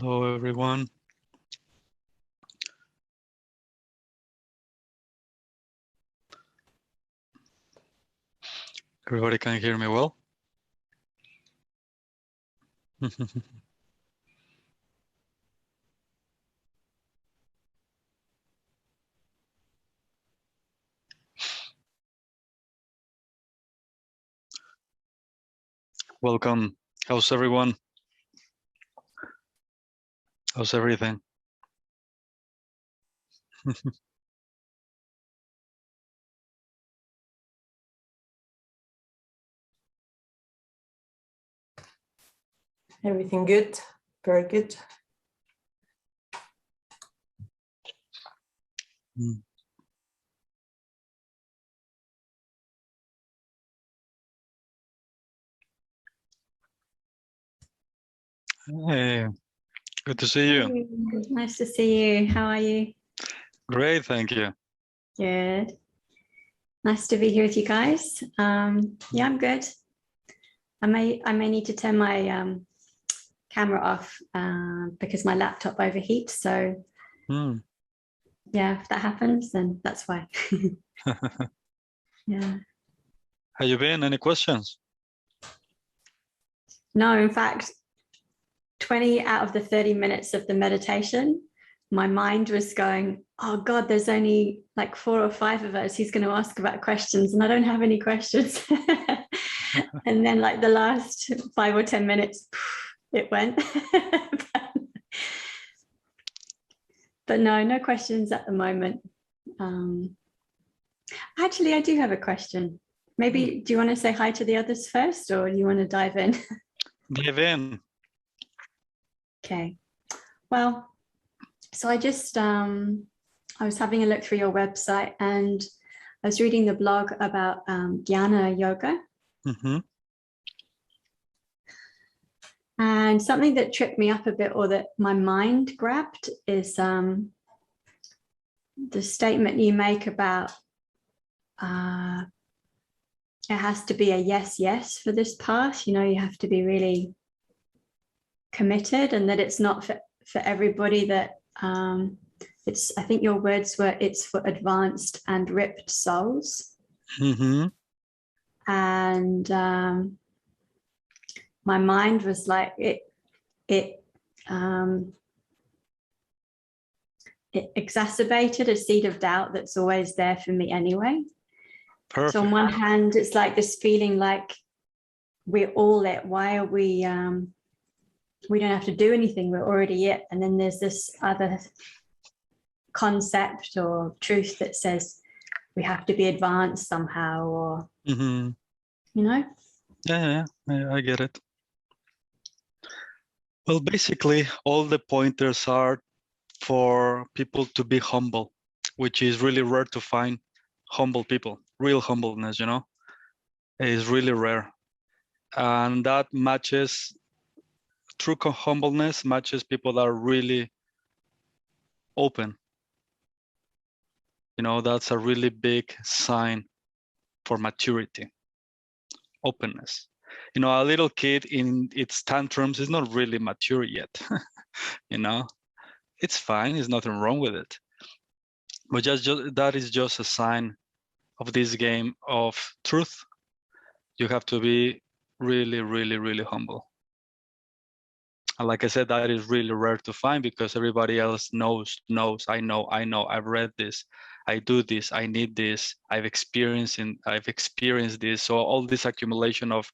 Hello, everyone. Everybody can hear me well? Welcome. How's everyone? How's everything? Everything good, very good. Hey, good to see you. Hey, nice to see you. How are you? Great, thank you. Good. Nice to be here with you guys. Yeah, I'm good. I may need to turn my camera off because my laptop overheats. So yeah, if that happens, then that's why. Yeah. How you been? Any questions? No, in fact, 20 out of the 30 minutes of the meditation, my mind was going, oh God, there's only like 4 or 5 of us. He's going to ask about questions and I don't have any questions. And then like the last 5 or 10 minutes, it went. But no questions at the moment. Actually, I do have a question. Maybe, do you want to say hi to the others first or do you want to dive in? Dive in. Okay. Well, so I just, I was having a look through your website and I was reading the blog about Jnana yoga. And something that tripped me up a bit or that my mind grabbed is the statement you make about it has to be a yes for this path. You know, you have to be really committed and that it's not for everybody, that it's, I think your words were, it's for advanced and ripped souls. And my mind was like, it exacerbated a seed of doubt that's always there for me anyway. Perfect. So on one hand, it's like this feeling like we're all it. Why are we don't have to do anything, we're already it. And then there's this other concept or truth that says we have to be advanced somehow, or you know. Yeah, I get it. Well, basically all the pointers are for people to be humble, which is really rare to find. Humble people, real humbleness, you know, is really rare. And that matches, true humbleness matches people that are really open. You know, that's a really big sign for maturity, openness. You know, a little kid in its tantrums is not really mature yet. You know, it's fine, there's nothing wrong with it. But just that is just a sign of this game of truth. You have to be really, really, really humble. And like I said, that is really rare to find because everybody else knows, I know, I've read this, I do this, I need this, I've experienced this. So all this accumulation of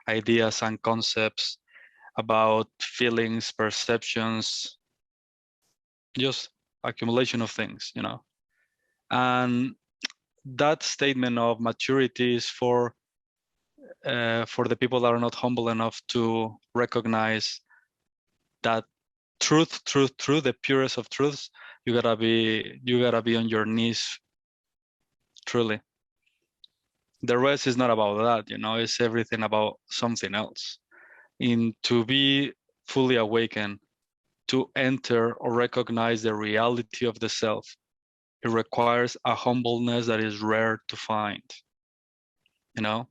ideas and concepts about feelings, perceptions, just accumulation of things, you know. And that statement of maturity is for the people that are not humble enough to recognize that truth, the purest of truths. You gotta be on your knees, truly. The rest is not about that, you know, it's everything about something else. To be fully awakened, to enter or recognize the reality of the self, it requires a humbleness that is rare to find, you know.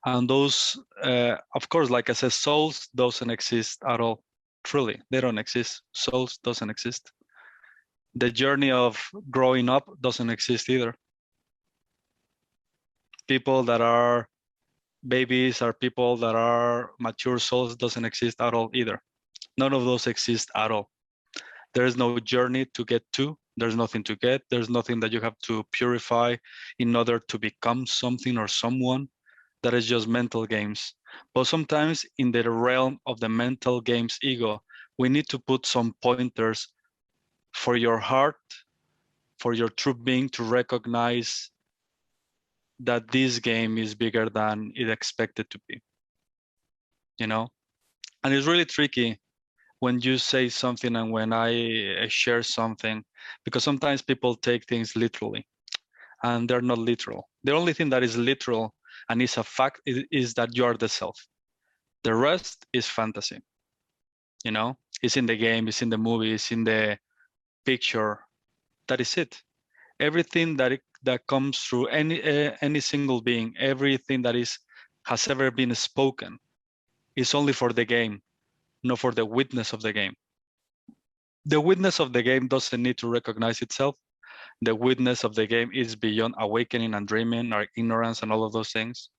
And those, of course, like I said, souls doesn't exist at all. Truly, they don't exist. Souls doesn't exist. The journey of growing up doesn't exist either. People that are babies or people that are mature souls doesn't exist at all either. None of those exist at all. There is no journey to get to. There's nothing to get. There's nothing that you have to purify in order to become something or someone. That is just mental games. But sometimes in the realm of the mental games ego, we need to put some pointers for your heart, for your true being to recognize that this game is bigger than it expected to be, you know? And it's really tricky when you say something and when I share something, because sometimes people take things literally and they're not literal. The only thing that is literal and is a fact is that you are the self. The rest is fantasy, you know? It's in the game, it's in the movie, it's in the picture. That is it. Everything that comes through any single being, everything that has ever been spoken is only for the game, not for the witness of the game. The witness of the game doesn't need to recognize itself. The witness of the game is beyond awakening and dreaming or ignorance and all of those things.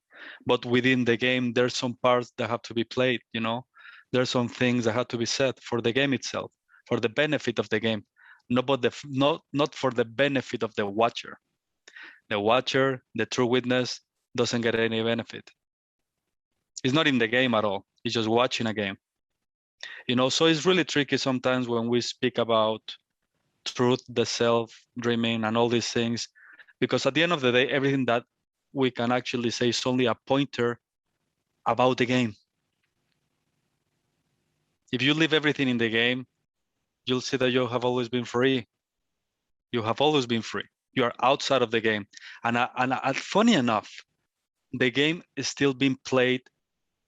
But within the game, there's some parts that have to be played, you know? There's some things that have to be said for the game itself, for the benefit of the game, not for the benefit of the watcher. The watcher, the true witness, doesn't get any benefit. It's not in the game at all. It's just watching a game. You know, so it's really tricky sometimes when we speak about truth, the self, dreaming, and all these things, because at the end of the day, everything that we can actually say is only a pointer about the game. If you leave everything in the game, you'll see that you have always been free. You have always been free. You are outside of the game. And funny enough, the game is still being played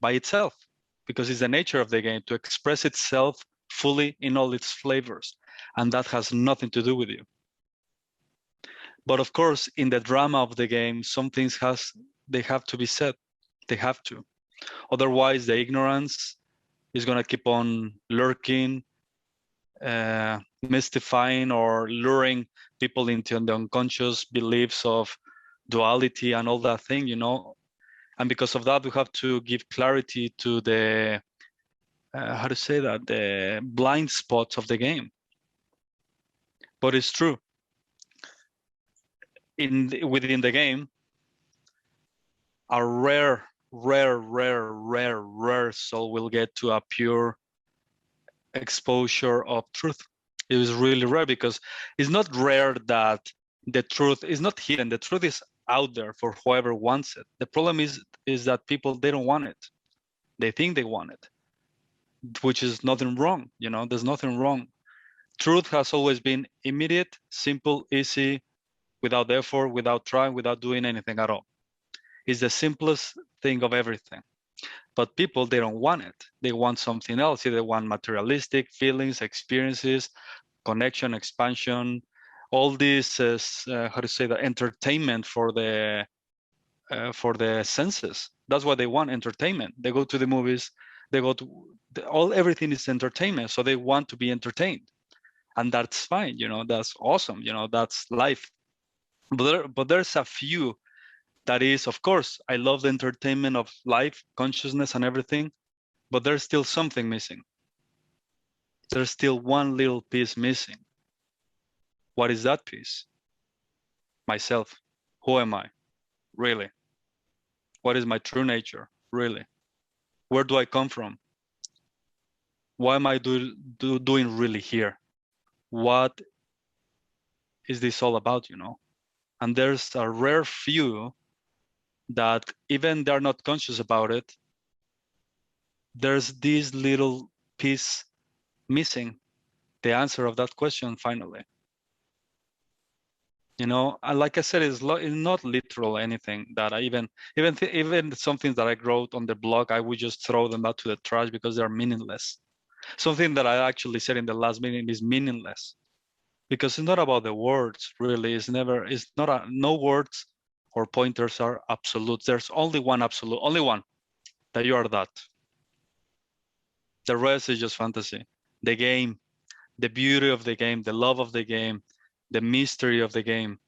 by itself because it's the nature of the game to express itself fully in all its flavors. And that has nothing to do with you. But of course, in the drama of the game, some things they have to be said. They have to. Otherwise, the ignorance is going to keep on lurking, mystifying or luring people into the unconscious beliefs of duality and all that thing, you know. And because of that, we have to give clarity to the, how to say that, the blind spots of the game. But it's true. Within the game, a rare soul will get to a pure exposure of truth. It is really rare because it's not rare that the truth is not hidden. The truth is out there for whoever wants it. The problem is that people, they don't want it. They think they want it, which is nothing wrong. You know, there's nothing wrong. Truth has always been immediate, simple, easy, without effort, without trying, without doing anything at all. It's the simplest thing of everything. But people, they don't want it. They want something else. They want materialistic feelings, experiences, connection, expansion, all this, how to say that, entertainment for the senses. That's what they want, entertainment. They go to the movies, they go to, everything is entertainment. So they want to be entertained. And that's fine, you know, that's awesome, you know, that's life. But there's a few that is, of course, I love the entertainment of life, consciousness and everything, but there's still something missing. There's still one little piece missing. What is that piece? Myself. Who am I? Really? What is my true nature? Really? Where do I come from? What am I doing really here? What is this all about, you know? And there's a rare few that even they're not conscious about it, there's this little piece missing, the answer of that question finally. You know, and like I said, it's not literal anything that I even some things that I wrote on the blog, I would just throw them out to the trash because they're meaningless. Something that I actually said in the last meeting is meaningless because it's not about the words, really. No words or pointers are absolute. There's only one absolute, only one, that you are that. The rest is just fantasy. The game, the beauty of the game, the love of the game, the mystery of the game.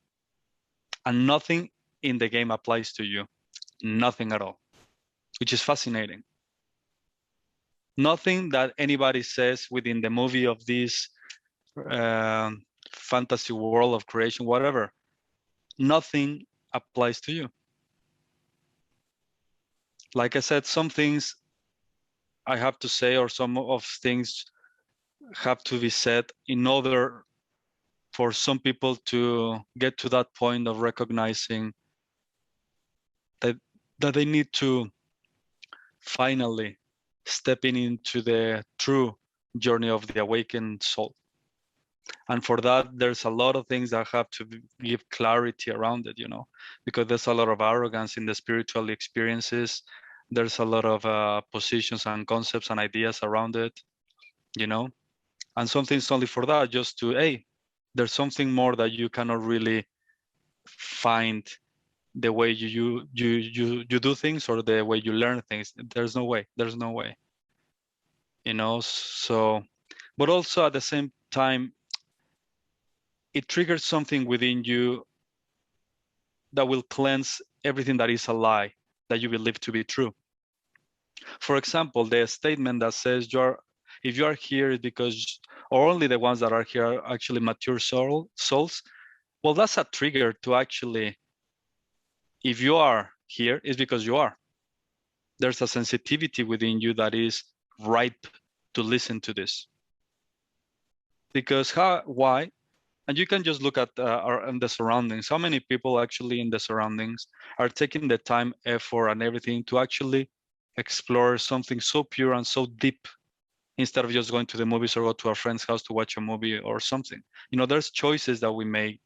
And nothing in the game applies to you. Nothing at all, which is fascinating. Nothing that anybody says within the movie of this fantasy world of creation, whatever, nothing applies to you. Like I said, some things I have to say, or some of things have to be said in order for some people to get to that point of recognizing that they need to finally stepping into the true journey of the awakened soul. And for that, there's a lot of things that have to give clarity around it, because there's a lot of arrogance in the spiritual experiences. There's a lot of positions and concepts and ideas around it, and some things only for that, just to, hey, there's something more that you cannot really find the way you do things or the way you learn things. There's no way. So, but also at the same time, it triggers something within you that will cleanse everything that is a lie that you believe to be true. For example, the statement that says if you are here is because, or only the ones that are here are actually mature souls. Well, that's a trigger to actually, if you are here, it's because you are. There's a sensitivity within you that is ripe to listen to this. Because why? And you can just look at the surroundings. How many people actually in the surroundings are taking the time, effort, and everything to actually explore something so pure and so deep, instead of just going to the movies or go to a friend's house to watch a movie or something? There's choices that we made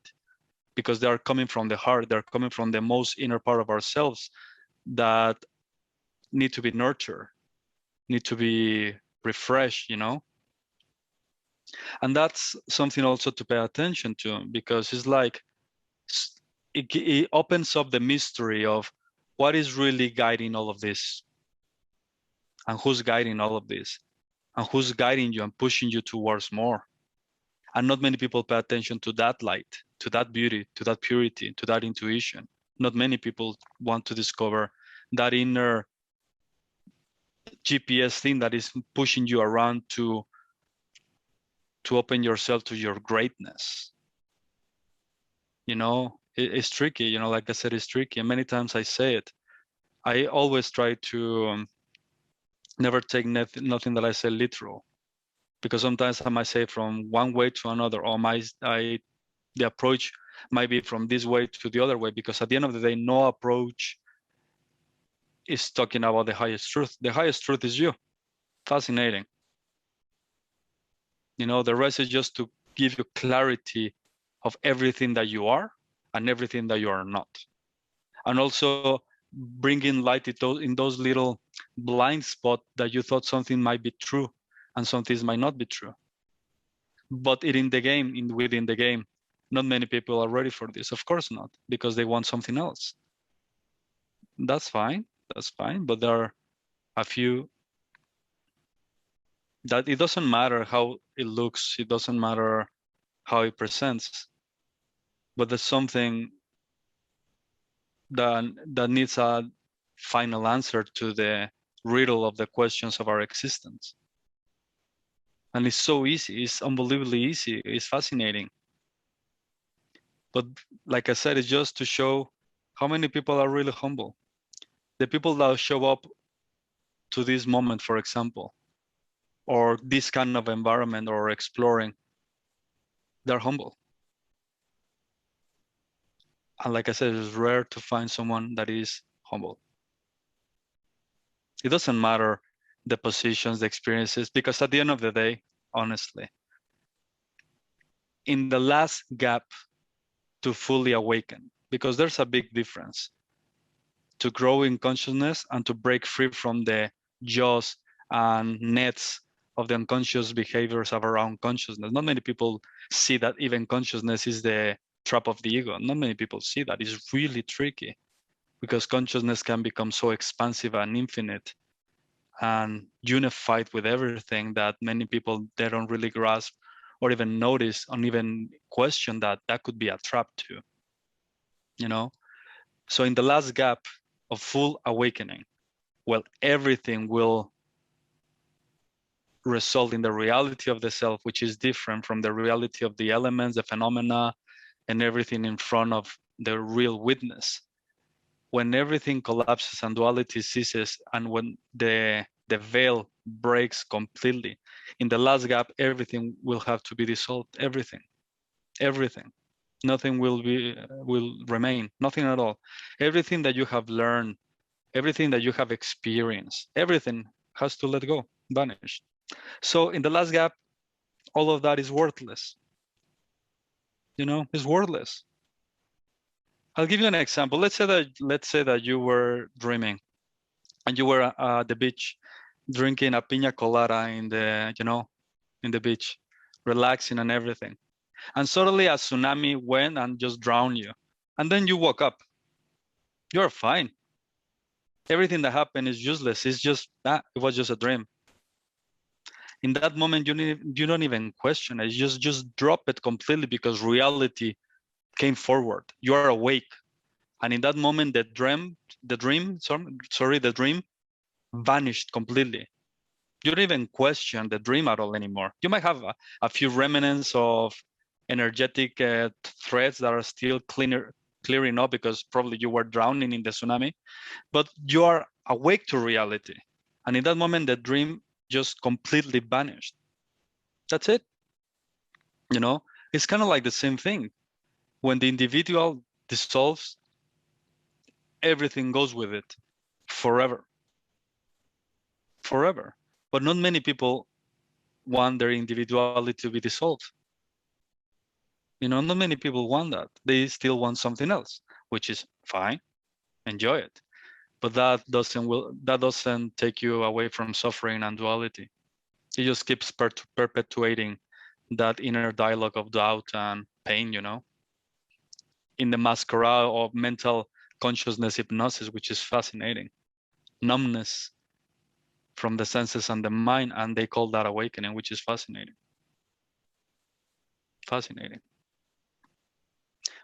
because they are coming from the heart. They're coming from the most inner part of ourselves that need to be nurtured, need to be refreshed, And that's something also to pay attention to, because it's like it opens up the mystery of what is really guiding all of this, and who's guiding all of this, and who's guiding you and pushing you towards more. And not many people pay attention to that light, to that beauty, to that purity, to that intuition. Not many people want to discover that inner GPS thing that is pushing you around to open yourself to your greatness. It's tricky, like I said, it's tricky. And many times I say it. I always try to never take nothing that I say literal, because sometimes I might say from one way to another, or the approach might be from this way to the other way, because at the end of the day, no approach is talking about the highest truth. The highest truth is you. Fascinating. The rest is just to give you clarity of everything that you are and everything that you are not. And also bringing light in those little blind spots that you thought something might be true and some things might not be true. But within the game, not many people are ready for this. Of course not, because they want something else. That's fine. But there are a few that it doesn't matter how it looks. It doesn't matter how it presents. But there's something that needs a final answer to the riddle of the questions of our existence. And it's so easy. It's unbelievably easy. It's fascinating. But like I said, it's just to show how many people are really humble. The people that show up to this moment, for example, or this kind of environment or exploring, they're humble. And like I said, it's rare to find someone that is humble. It doesn't matter the positions, the experiences, because at the end of the day, honestly, in the last gap to fully awaken, because there's a big difference to grow in consciousness and to break free from the jaws and nets of the unconscious behaviors of our own consciousness. Not many people see that even consciousness is the trap of the ego. Not many people see that. It's really tricky, because consciousness can become so expansive and infinite and unified with everything that many people, they don't really grasp or even notice or even question that that could be a trap too, you know? So in the last gap of full awakening, well, everything will result in the reality of the self, which is different from the reality of the elements, the phenomena, and everything in front of the real witness. When everything collapses and duality ceases, and when the veil breaks completely, in the last gap, everything will have to be dissolved. Everything. Nothing will remain. Nothing at all. Everything that you have learned, everything that you have experienced, everything has to let go, vanish. So in the last gap, all of that is worthless. You know, it's worthless. I'll give you an example. Let's say that you were dreaming, and you were at the beach, drinking a piña colada in the beach, relaxing and everything. And suddenly a tsunami went and just drowned you. And then you woke up. You're fine. Everything that happened is useless. It's just that it was just a dream. In that moment, you don't even question it. You just drop it completely because reality came forward. You are awake. And in that moment, the dream vanished completely. You don't even question the dream at all anymore. You might have a few remnants of energetic threads that are still clearing up because probably you were drowning in the tsunami, but you are awake to reality. And in that moment, the dream just completely vanished. That's it. You know, it's kind of like the same thing. When the individual dissolves, everything goes with it forever. Forever. But not many people want their individuality to be dissolved. You know, not many people want that. They still want something else, which is fine, enjoy it. But that doesn't take you away from suffering and duality. It just keeps perpetuating that inner dialogue of doubt and pain, you know, in the masquerade of mental consciousness hypnosis, which is fascinating. Numbness from the senses and the mind, and they call that awakening, which is fascinating. Fascinating.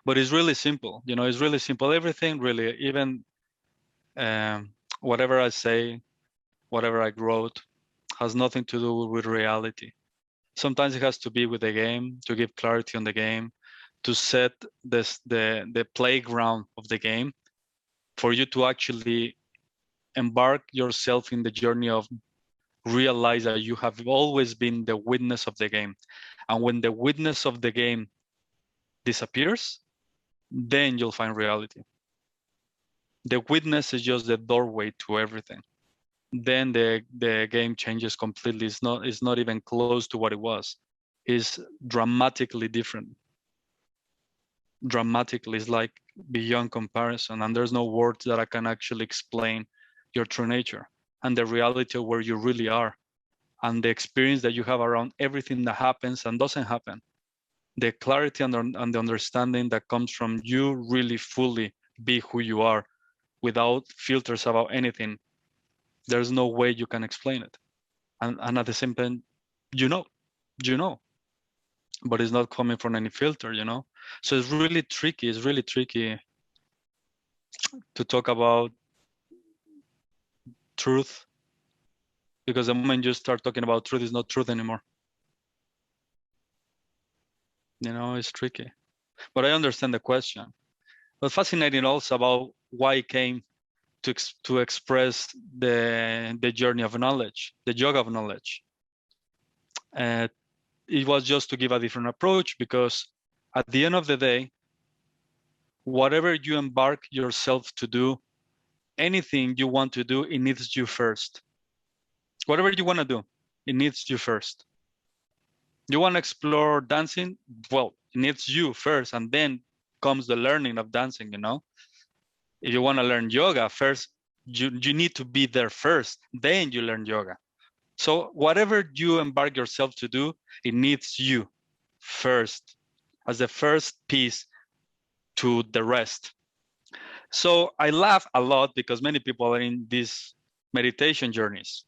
But it's really simple, you know, it's really simple. Everything really, even whatever I say, whatever I wrote, has nothing to do with reality. Sometimes it has to be with the game, to give clarity on the game, to set the playground of the game, for you to actually embark yourself in the journey of realize that you have always been the witness of the game. And when the witness of the game disappears, then you'll find reality. The witness is just the doorway to everything. Then the game changes completely. It's not even close to what it was. It's dramatically different. Dramatically, it's like beyond comparison. And there's no words that I can actually explain your true nature and the reality of where you really are and the experience that you have around everything that happens and doesn't happen. The clarity and the understanding that comes from you really fully be who you are without filters about anything. There's no way you can explain it. And at the same time, you know, but it's not coming from any filter, you know? So it's really tricky. It's really tricky to talk about truth, because the moment you start talking about truth, it's not truth anymore. You know, it's tricky. But I understand the question. But fascinating also about why it came to express the journey of knowledge, the yoga of knowledge. It was just to give a different approach, because at the end of the day, whatever you embark yourself to do, anything you want to do, it needs you first. Whatever you want to do, it needs you first. You want to explore dancing? Well, it needs you first, and then comes the learning of dancing, you know? If you want to learn yoga, first, you need to be there first, then you learn yoga. So whatever you embark yourself to do, it needs you first as the first piece to the rest. So I laugh a lot because many people are in these meditation journeys.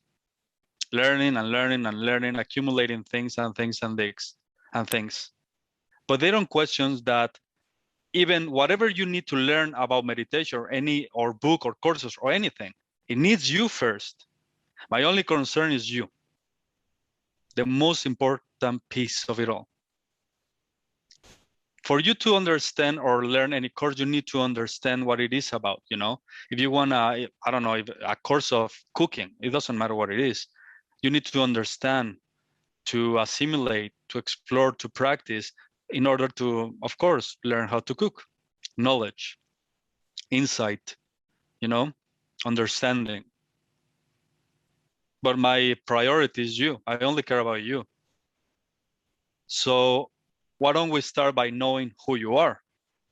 learning and learning and learning, accumulating things and things and things and things. But they don't question that even whatever you need to learn about meditation or book or courses or anything, it needs you first. My only concern is you, the most important piece of it all. For you to understand or learn any course, you need to understand what it is about, you know? If you want to, I don't know, if a course of cooking, it doesn't matter what it is. You need to understand, to assimilate, to explore, to practice in order to, of course, learn how to cook. Knowledge, insight, you know, understanding. But my priority is you. I only care about you. So why don't we start by knowing who you are?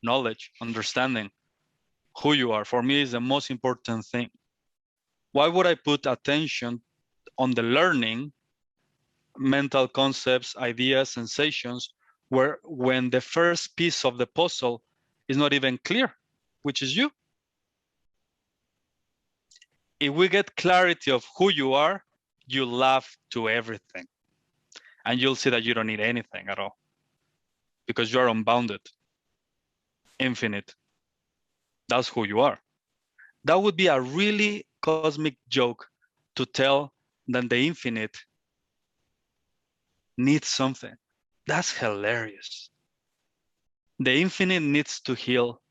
Knowledge, understanding who you are, for me, is the most important thing. Why would I put attention on the learning, mental concepts, ideas, sensations, when the first piece of the puzzle is not even clear, which is you? If we get clarity of who you are, you laugh to everything. And you'll see that you don't need anything at all, because you are unbounded, infinite. That's who you are. That would be a really cosmic joke to tell that the infinite needs something. That's hilarious. The infinite needs to heal.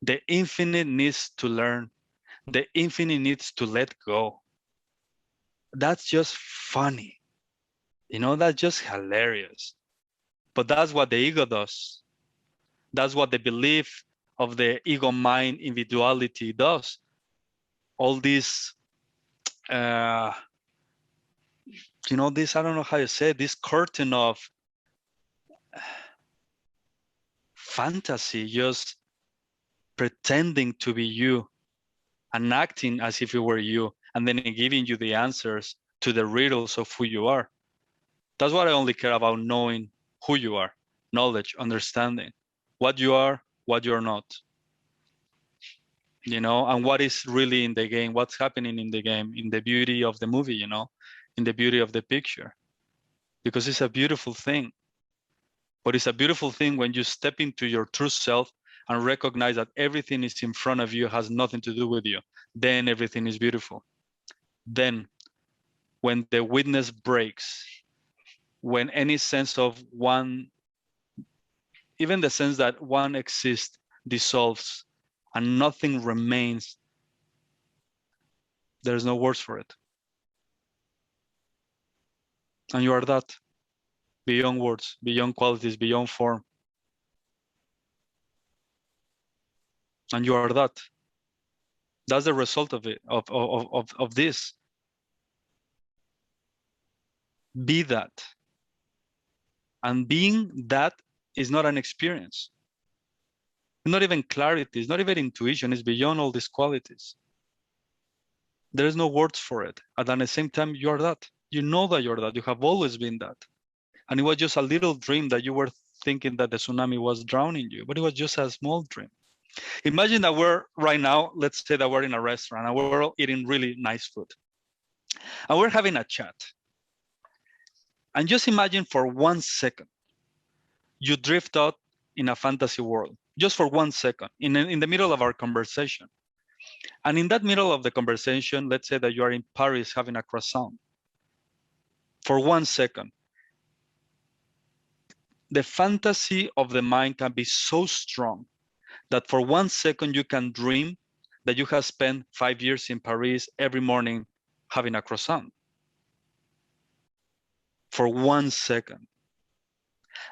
The infinite needs to learn. The infinite needs to let go. That's just funny. You know, that's just hilarious. But that's what the ego does. That's what the belief of the ego mind individuality does. All this, you know, this, I don't know how you say it, this curtain of fantasy, just pretending to be you and acting as if it were you, and then giving you the answers to the riddles of who you are. That's what I only care about, knowing who you are, knowledge, understanding what you are, what you're not, you know, and what is really in the game, what's happening in the game, in the beauty of the movie, you know, in the beauty of the picture, because it's a beautiful thing. But it's a beautiful thing when you step into your true self and recognize that everything is in front of you, has nothing to do with you. Then everything is beautiful. Then when the witness breaks, when any sense of one, even the sense that one exists, dissolves and nothing remains, there's no words for it. And you are that, beyond words, beyond qualities, beyond form. And you are that. That's the result of it, of this. Be that. And being that is not an experience. Not even clarity, it's not even intuition, it's beyond all these qualities. There is no words for it. And at the same time, you are that. You know that you're that. You have always been that. And it was just a little dream that you were thinking that the tsunami was drowning you, but it was just a small dream. Imagine that we're right now, let's say that we're in a restaurant and we're all eating really nice food. And we're having a chat. And just imagine for 1 second, you drift out in a fantasy world, just for 1 second, in the middle of our conversation. And in that middle of the conversation, let's say that you are in Paris having a croissant. For 1 second, the fantasy of the mind can be so strong that for 1 second you can dream that you have spent 5 years in Paris every morning having a croissant. For 1 second.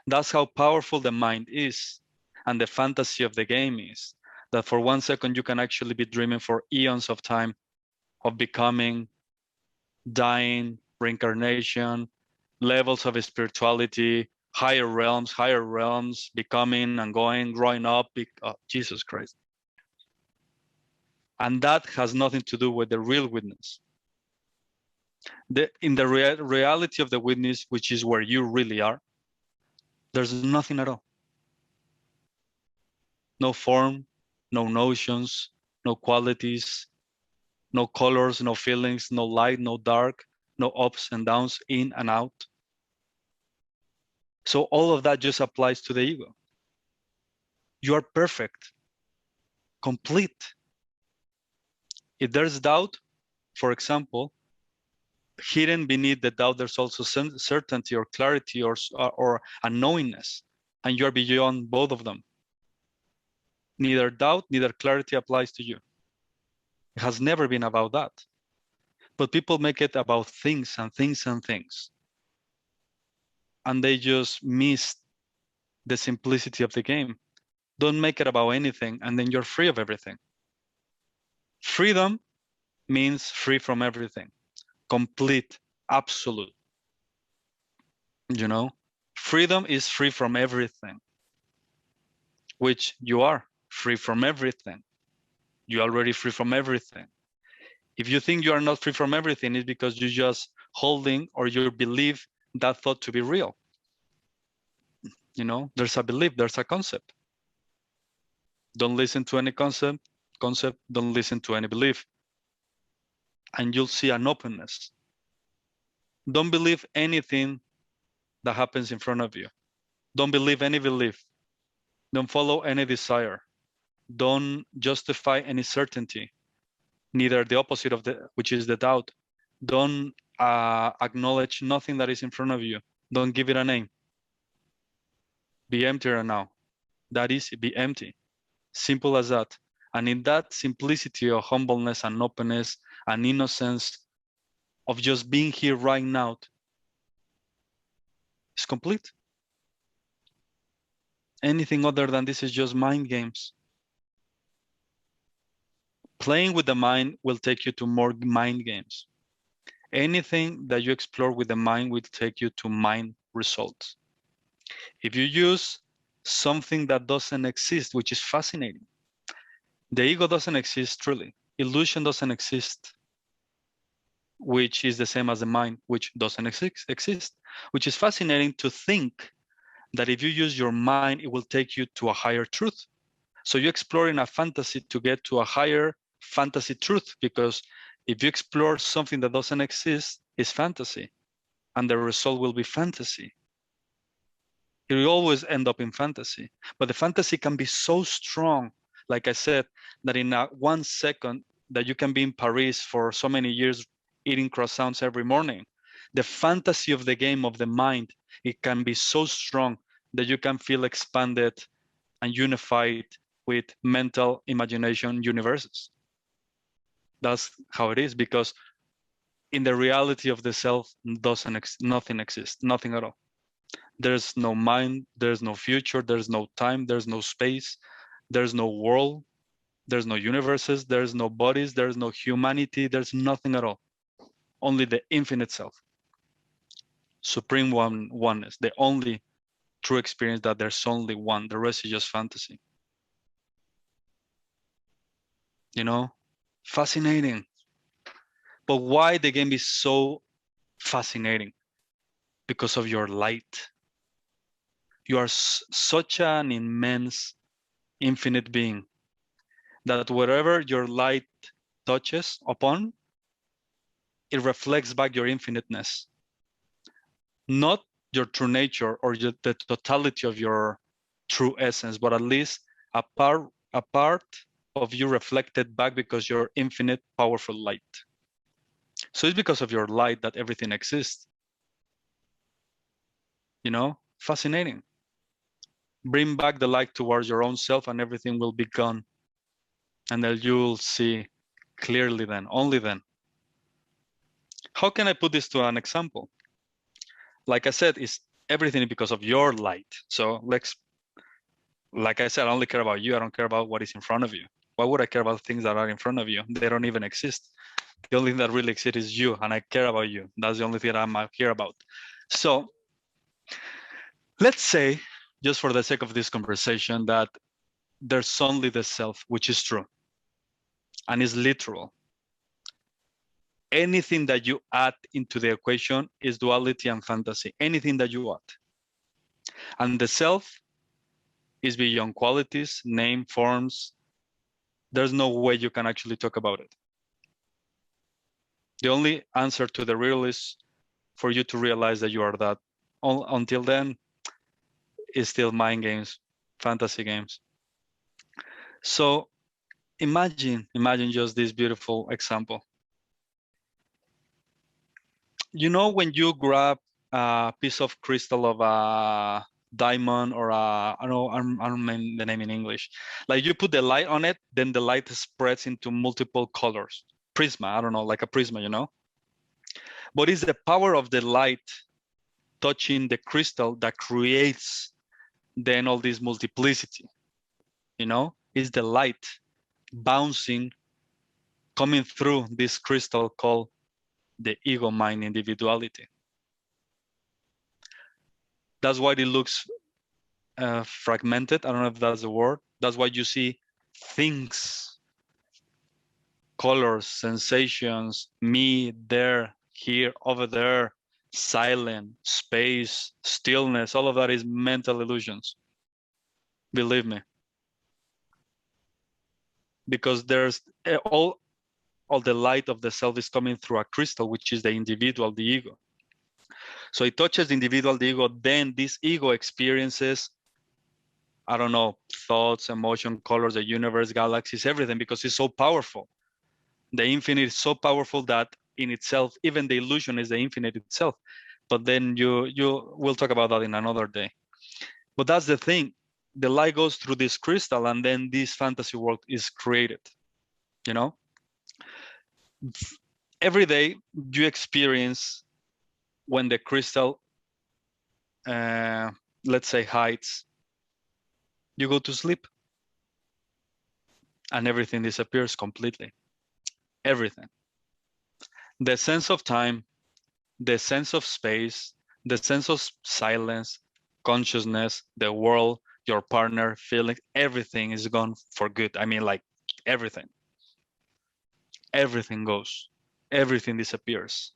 That's how powerful the mind is, and the fantasy of the game is, that for 1 second you can actually be dreaming for eons of time of becoming, dying, reincarnation, levels of spirituality, higher realms, becoming and going, growing up, Jesus Christ. And that has nothing to do with the real witness. In the reality of the witness, which is where you really are, there's nothing at all. No form, no notions, no qualities, no colors, no feelings, no light, no dark, no ups and downs, in and out. So all of that just applies to the ego. You are perfect, complete. If there's doubt, for example, hidden beneath the doubt, there's also certainty or clarity or a knowingness, and you're beyond both of them. Neither doubt, neither clarity applies to you. It has never been about that. But people make it about things and things and things. And they just miss the simplicity of the game. Don't make it about anything, and then you're free of everything. Freedom means free from everything. Complete, absolute. You know? Freedom is free from everything, which you are free from everything. You're already free from everything. If you think you are not free from everything, it's because you're just holding or you believe that thought to be real. You know, there's a belief, there's a concept. Don't listen to any concept, don't listen to any belief. And you'll see an openness. Don't believe anything that happens in front of you. Don't believe any belief. Don't follow any desire. Don't justify any certainty, neither the opposite of which is the doubt. Don't acknowledge nothing that is in front of you. Don't give it a name. Be empty right now. That is, be empty. Simple as that. And in that simplicity of humbleness and openness and innocence of just being here right now, it's complete. Anything other than this is just mind games. Playing with the mind will take you to more mind games. Anything that you explore with the mind will take you to mind results. If you use something that doesn't exist, which is fascinating, the ego doesn't exist truly. Illusion doesn't exist, which is the same as the mind, which doesn't exist, which is fascinating to think that if you use your mind, it will take you to a higher truth. So you're exploring a fantasy to get to a higher fantasy truth, because if you explore something that doesn't exist, it's fantasy, and the result will be fantasy. It will always end up in fantasy, but the fantasy can be so strong, like I said, that in 1 second that you can be in Paris for so many years eating croissants every morning. The fantasy of the game of the mind, it can be so strong that you can feel expanded and unified with mental imagination universes. That's how it is, because in the reality of the self, nothing exists, nothing at all. There's no mind, there's no future, there's no time, there's no space, there's no world, there's no universes, there's no bodies, there's no humanity, there's nothing at all. Only the infinite self. Supreme oneness, the only true experience that there's only one, the rest is just fantasy. You know, fascinating. But why the game is so fascinating? Because of your light. You are such an immense, infinite being that wherever your light touches upon, it reflects back your infiniteness. Not your true nature or the totality of your true essence, but at least a part of you reflected back because you're infinite, powerful light. So it's because of your light that everything exists. You know, fascinating. Bring back the light towards your own self and everything will be gone. And then you'll see clearly then, only then. How can I put this to an example? Like I said, it's everything because of your light. So like I said, I only care about you. I don't care about what is in front of you. Why would I care about things that are in front of you? They don't even exist. The only thing that really exists is you, and I care about you. That's the only thing I'm here about. So let's say, just for the sake of this conversation, that there's only the self, which is true and is literal. Anything that you add into the equation is duality and fantasy, anything that you add. And the self is beyond qualities, name, forms. There's no way you can actually talk about it. The only answer to the riddle is for you to realize that you are that. Until then, it's still mind games, fantasy games. So imagine just this beautiful example. You know, when you grab a piece of crystal of a diamond or I don't know, I don't know the name in English. Like you put the light on it, then the light spreads into multiple colors. Prisma, I don't know, like a prisma, you know? But it's the power of the light touching the crystal that creates then all this multiplicity, you know? It's the light bouncing, coming through this crystal called the ego mind individuality. That's why it looks fragmented. I don't know if that's a word. That's why you see things, colors, sensations, me, there, here, over there, silent, space, stillness, all of that is mental illusions. Believe me. Because there's all the light of the self is coming through a crystal, which is the individual, the ego. So it touches the individual, the ego, then this ego experiences, I don't know, thoughts, emotion, colors, the universe, galaxies, everything, because it's so powerful. The infinite is so powerful that in itself, even the illusion is the infinite itself. But then we'll talk about that in another day. But that's the thing. The light goes through this crystal and then this fantasy world is created, you know? Every day you experience when the crystal, let's say, hides, you go to sleep and everything disappears completely. Everything. The sense of time, the sense of space, the sense of silence, consciousness, the world, your partner, feeling, everything is gone for good. I mean, like everything. Everything goes. Everything disappears.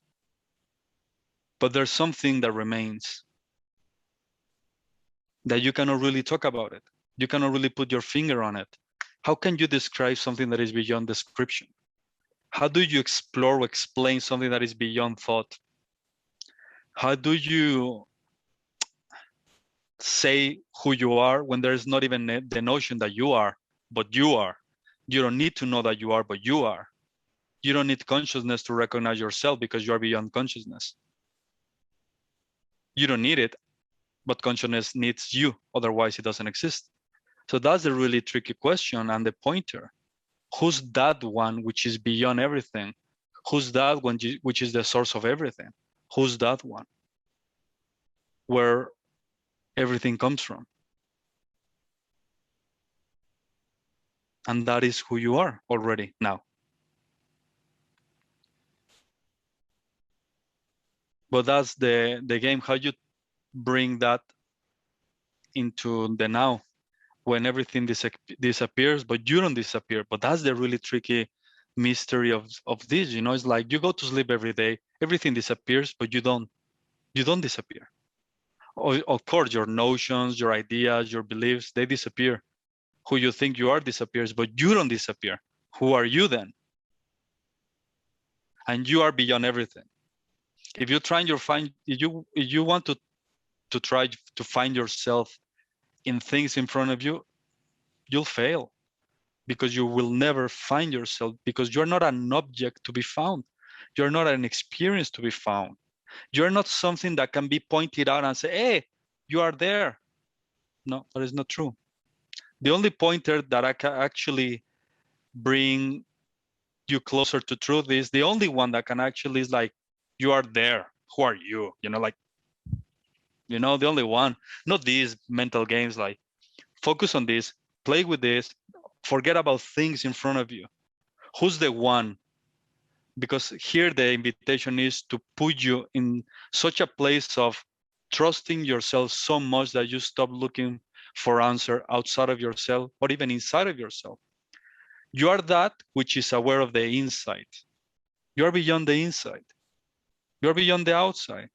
But there's something that remains that you cannot really talk about it. You cannot really put your finger on it. How can you describe something that is beyond description? How do you explore or explain something that is beyond thought? How do you say who you are when there is not even the notion that you are, but you are? You don't need to know that you are, but you are. You don't need consciousness to recognize yourself because you are beyond consciousness. You don't need it, but consciousness needs you, otherwise it doesn't exist. So that's a really tricky question and the pointer. Who's that one which is beyond everything? Who's that one which is the source of everything? Who's that one where everything comes from? And that is who you are already now. But that's the game, how you bring that into the now when everything disappears, but you don't disappear. But that's the really tricky mystery of this, you know. It's like you go to sleep every day, everything disappears, but you don't disappear. Of course, your notions, your ideas, your beliefs, they disappear. Who you think you are disappears, but you don't disappear. Who are you then? And you are beyond everything. If you try if you want to try to find yourself in things in front of you, you'll fail, because you will never find yourself, because you're not an object to be found. You're not an experience to be found. You're not something that can be pointed out and say, hey, you are there. No, that is not true. The only pointer that I can actually bring you closer to truth is the only one that can actually is like, you are there. Who are you? You know, like, you know, the only one. Not these mental games, like focus on this, play with this, forget about things in front of you. Who's the one? Because here the invitation is to put you in such a place of trusting yourself so much that you stop looking for answer outside of yourself or even inside of yourself. You are that which is aware of the inside. You are beyond the inside. You are beyond the outside.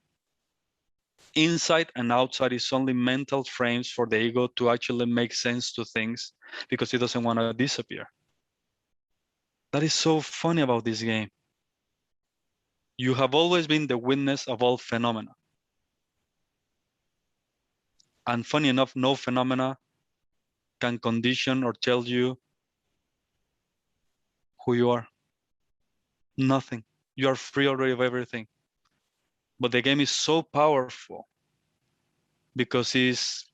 Inside and outside is only mental frames for the ego to actually make sense to things, because it doesn't want to disappear. That is so funny about this game. You have always been the witness of all phenomena. And funny enough, no phenomena can condition or tell you who you are. Nothing. You are free already of everything. But the game is so powerful because it's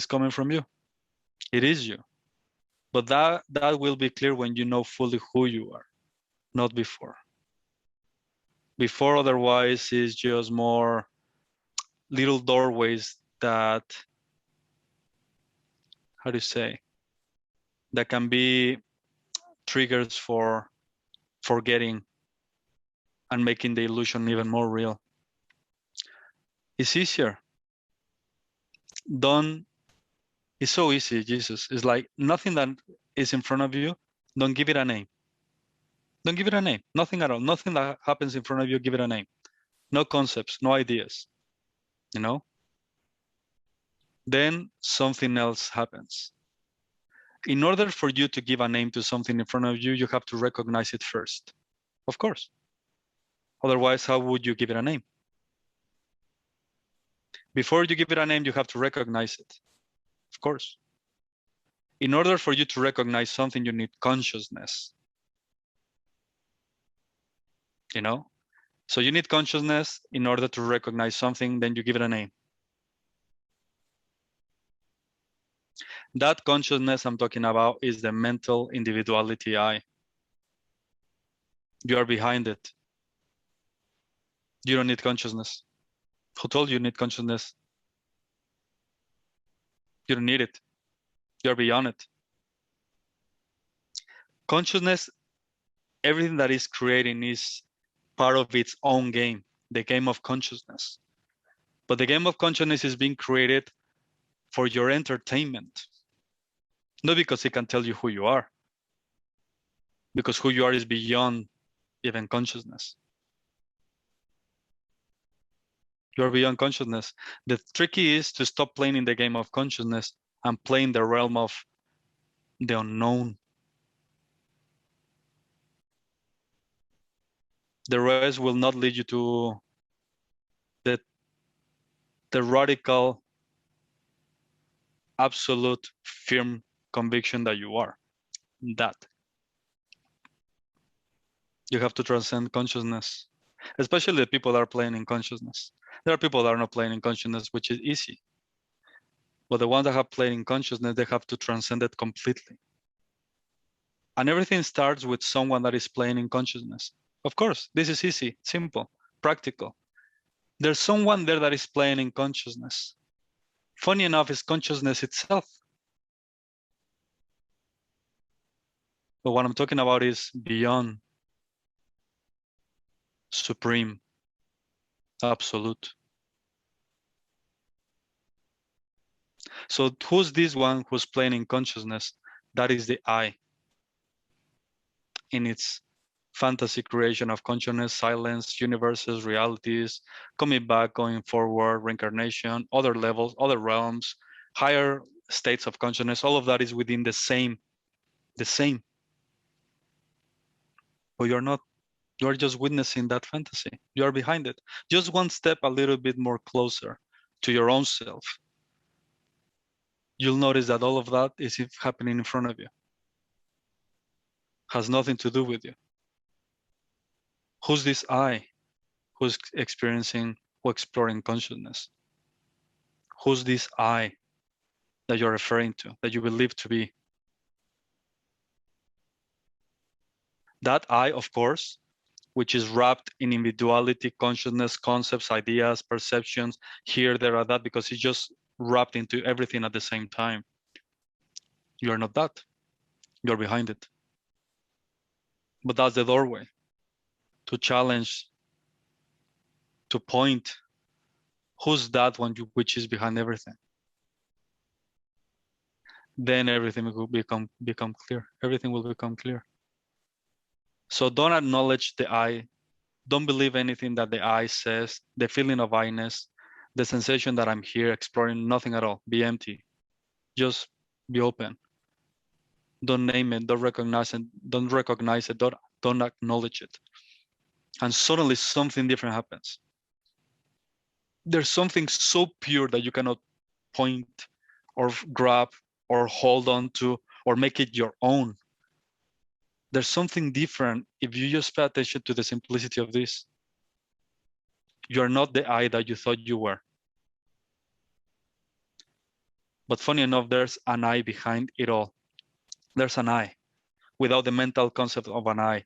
coming from you. It is you. But that will be clear when you know fully who you are, not before. Before, otherwise, is just more little doorways that, how do you say, that can be triggers for forgetting and making the illusion even more real. It's easier. It's so easy, Jesus. It's like nothing that is in front of you, don't give it a name. Don't give it a name. Nothing at all. Nothing that happens in front of you, give it a name. No concepts, no ideas, you know? Then something else happens. In order for you to give a name to something in front of you, you have to recognize it first, of course. Otherwise, how would you give it a name? Before you give it a name, you have to recognize it, of course. In order for you to recognize something, you need consciousness, you know? So you need consciousness in order to recognize something, then you give it a name. That consciousness I'm talking about is the mental individuality I. You are behind it. You don't need consciousness. Who told you need consciousness? You don't need it. You're beyond it. Consciousness, everything that is creating is part of its own game, the game of consciousness. But the game of consciousness is being created for your entertainment. Not because it can tell you who you are. Because who you are is beyond even consciousness. You're beyond consciousness. The tricky is to stop playing in the game of consciousness and play in the realm of the unknown. The rest will not lead you to the radical, absolute, firm conviction that you are. That. You have to transcend consciousness, especially the people that are playing in consciousness. There are people that are not playing in consciousness, which is easy. But the ones that have played in consciousness, they have to transcend it completely. And everything starts with someone that is playing in consciousness. Of course, this is easy, simple, practical. There's someone there that is playing in consciousness. Funny enough, it's consciousness itself. But what I'm talking about is beyond, supreme, absolute. So who's this one who's playing in consciousness? That is the I. In its fantasy creation of consciousness, silence, universes, realities, coming back, going forward, reincarnation, other levels, other realms, higher states of consciousness, all of that is within the same. But you're not, you're just witnessing that fantasy. You're behind it. Just one step a little bit more closer to your own self. You'll notice that all of that is happening in front of you. Has nothing to do with you. Who's this I who's experiencing or exploring consciousness? Who's this I that you're referring to, that you believe to be? That I, of course, which is wrapped in individuality, consciousness, concepts, ideas, perceptions, here, there, or that, because it's just wrapped into everything at the same time. You're not that. You're behind it. But that's the doorway to challenge, to point, who's that one which is behind everything? Then everything will become clear. Everything will become clear. So don't acknowledge the I. Don't believe anything that the I says, the feeling of I-ness, the sensation that I'm here exploring, nothing at all. Be empty. Just be open. Don't name it, don't recognize it, don't acknowledge it. and suddenly something different happens. There's something so pure that you cannot point or grab or hold on to or make it your own. There's something different if you just pay attention to the simplicity of this. You are not the I that you thought you were. But funny enough, there's an I behind it all. There's an I without the mental concept of an I,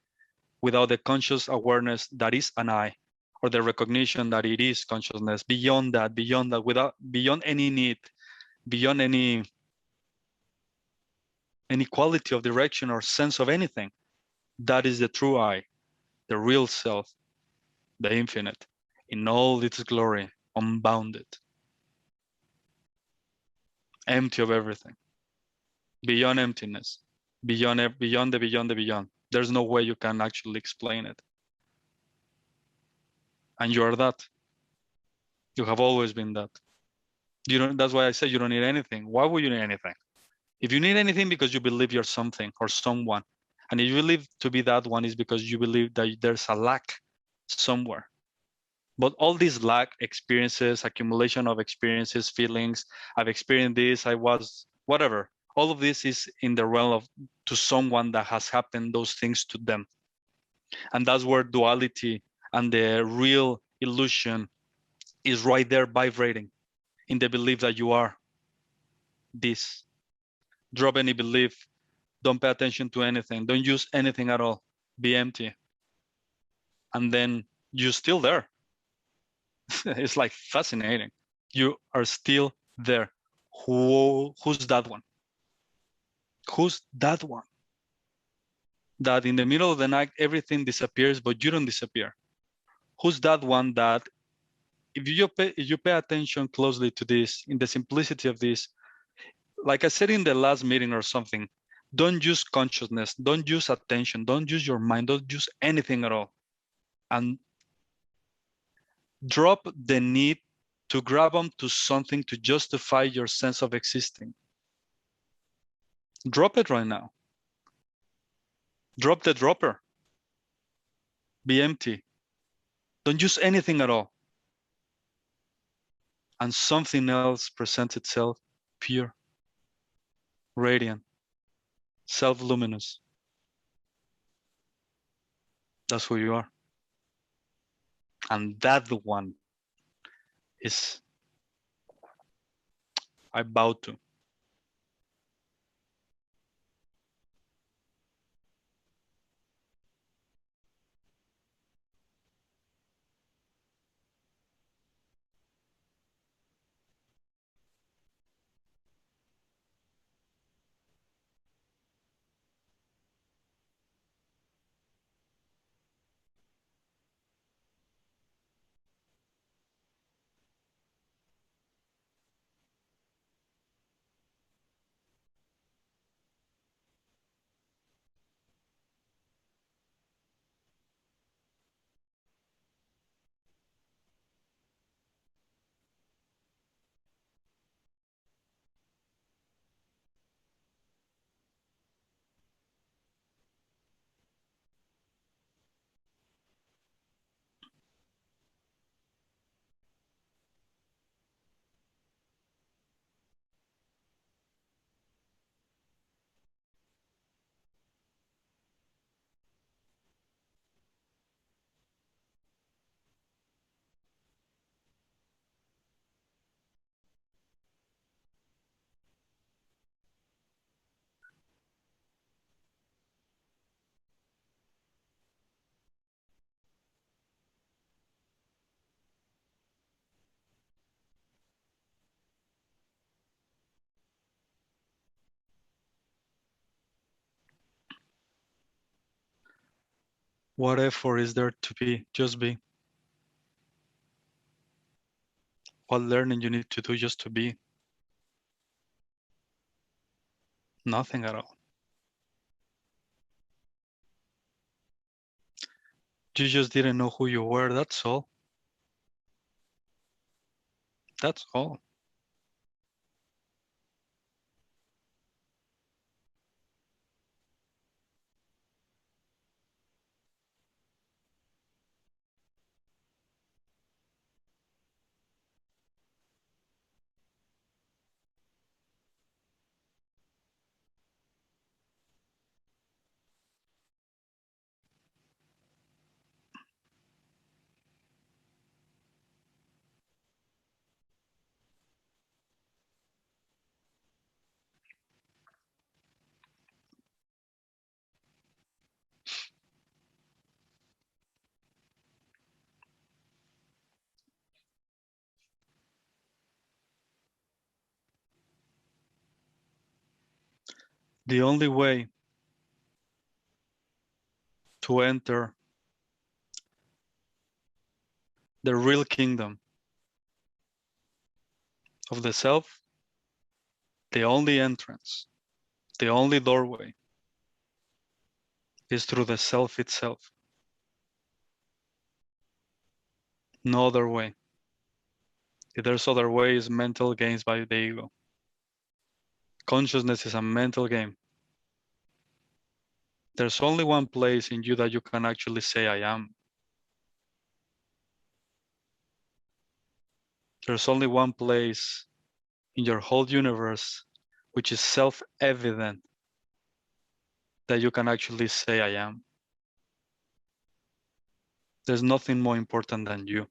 without the conscious awareness that is an I, or the recognition that it is consciousness. Beyond that, without beyond any need, beyond any quality of direction or sense of anything, that is the true I, the real self, the infinite, in all its glory, unbounded, empty of everything, beyond emptiness, beyond the beyond the beyond. There's no way you can actually explain it. And you are that. You have always been that. You don't. That's why I say you don't need anything. Why would you need anything? If you need anything because you believe you're something or someone, and if you believe to be that one is because you believe that there's a lack somewhere. But all these lack experiences, accumulation of experiences, feelings, I've experienced this, I was, whatever. All of this is in the realm of to someone that has happened those things to them. And that's where duality and the real illusion is right there vibrating in the belief that you are this. Drop any belief. Don't pay attention to anything. Don't use anything at all. Be empty. And then you're still there. It's like fascinating. You are still there. Who's that one? Who's that one? That in the middle of the night, everything disappears, but you don't disappear. Who's that one that if you pay attention closely to this, in the simplicity of this, like I said in the last meeting or something, don't use consciousness, don't use attention, don't use your mind, don't use anything at all. And drop the need to grab onto something to justify your sense of existing. Drop it right now. Drop the dropper. Be empty. Don't use anything at all. And something else presents itself pure, radiant, self-luminous. That's who you are. And that one is I bow to. What effort is there to be? Just be. What learning you need to do just to be? Nothing at all. You just didn't know who you were, that's all. That's all. The only way to enter the real kingdom of the self, the only entrance, the only doorway is through the self itself. No other way. If there's other way, it's mental games by the ego. Consciousness is a mental game. There's only one place in you that you can actually say, I am. There's only one place in your whole universe, which is self-evident, that you can actually say, I am. There's nothing more important than you.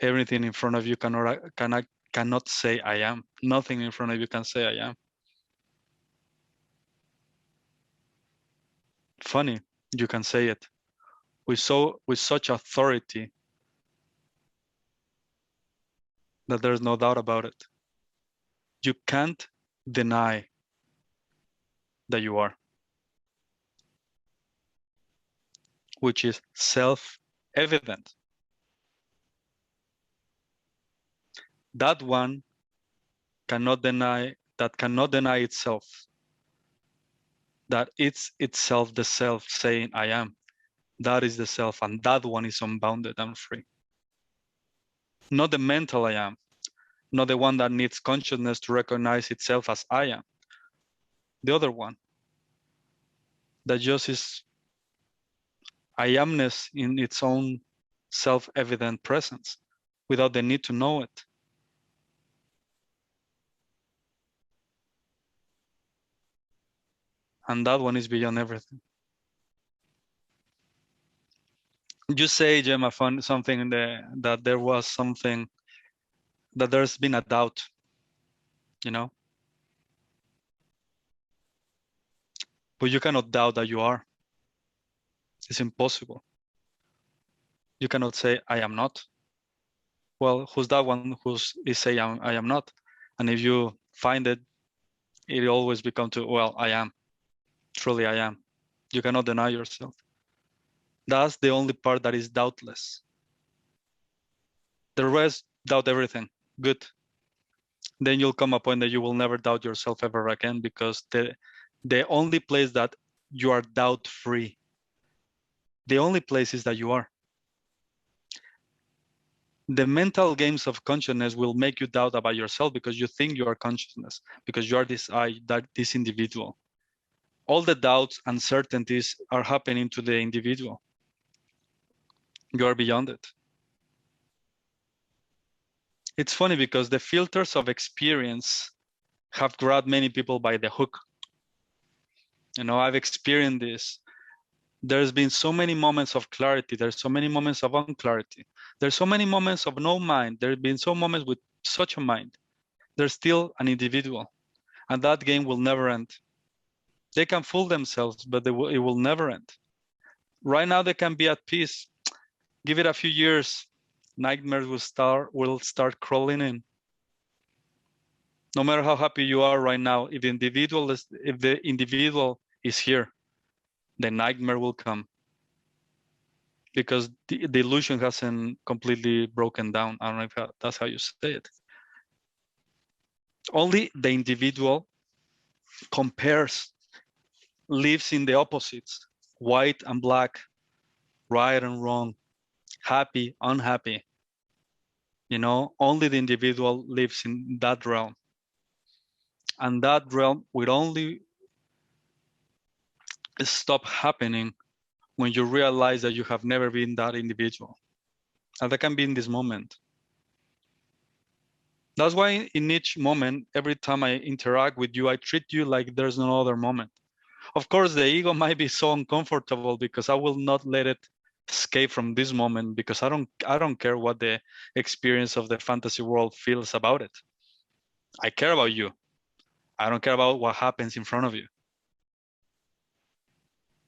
Everything in front of you cannot say, I am. Nothing in front of you can say, I am. Funny, you can say it with such authority that there's no doubt about it. You can't deny that you are, which is self-evident. That one cannot deny itself, that it's itself the self saying, I am. That is the self, and that one is unbounded and free. Not the mental I am, not the one that needs consciousness to recognize itself as I am. The other one, that just is I amness in its own self-evident presence without the need to know it. And that one is beyond everything. You say, Gemma, something that there was something, that there's been a doubt, you know? But you cannot doubt that you are. It's impossible. You cannot say, I am not. Well, who's that one who's saying I am not? And if you find it, it always becomes to, well, I am. Truly I am. You cannot deny yourself. That's the only part that is doubtless. The rest, doubt everything. Good. Then you'll come a point that you will never doubt yourself ever again, because the only place that you are doubt-free, the only place is that you are. The mental games of consciousness will make you doubt about yourself because you think you are consciousness, because you are this I, this individual. All the doubts, uncertainties are happening to the individual. You are beyond it. It's funny because the filters of experience have grabbed many people by the hook. You know, I've experienced this. There's been so many moments of clarity. There's so many moments of unclarity. There's so many moments of no mind. There's been so moments with such a mind. There's still an individual, and that game will never end. They can fool themselves, but it will never end. Right now, they can be at peace. Give it a few years, nightmares will start crawling in. No matter how happy you are right now, if the individual is here, the nightmare will come, because the illusion hasn't completely broken down. I don't know if that's how you say it. Only the individual compares, lives in the opposites, white and black, right and wrong, happy, unhappy. You know, only the individual lives in that realm. And that realm will only stop happening when you realize that you have never been that individual. And that can be in this moment. That's why in each moment, every time I interact with you, I treat you like there's no other moment. Of course, the ego might be so uncomfortable because I will not let it escape from this moment, because I don't care what the experience of the fantasy world feels about it. I care about you. I don't care about what happens in front of you.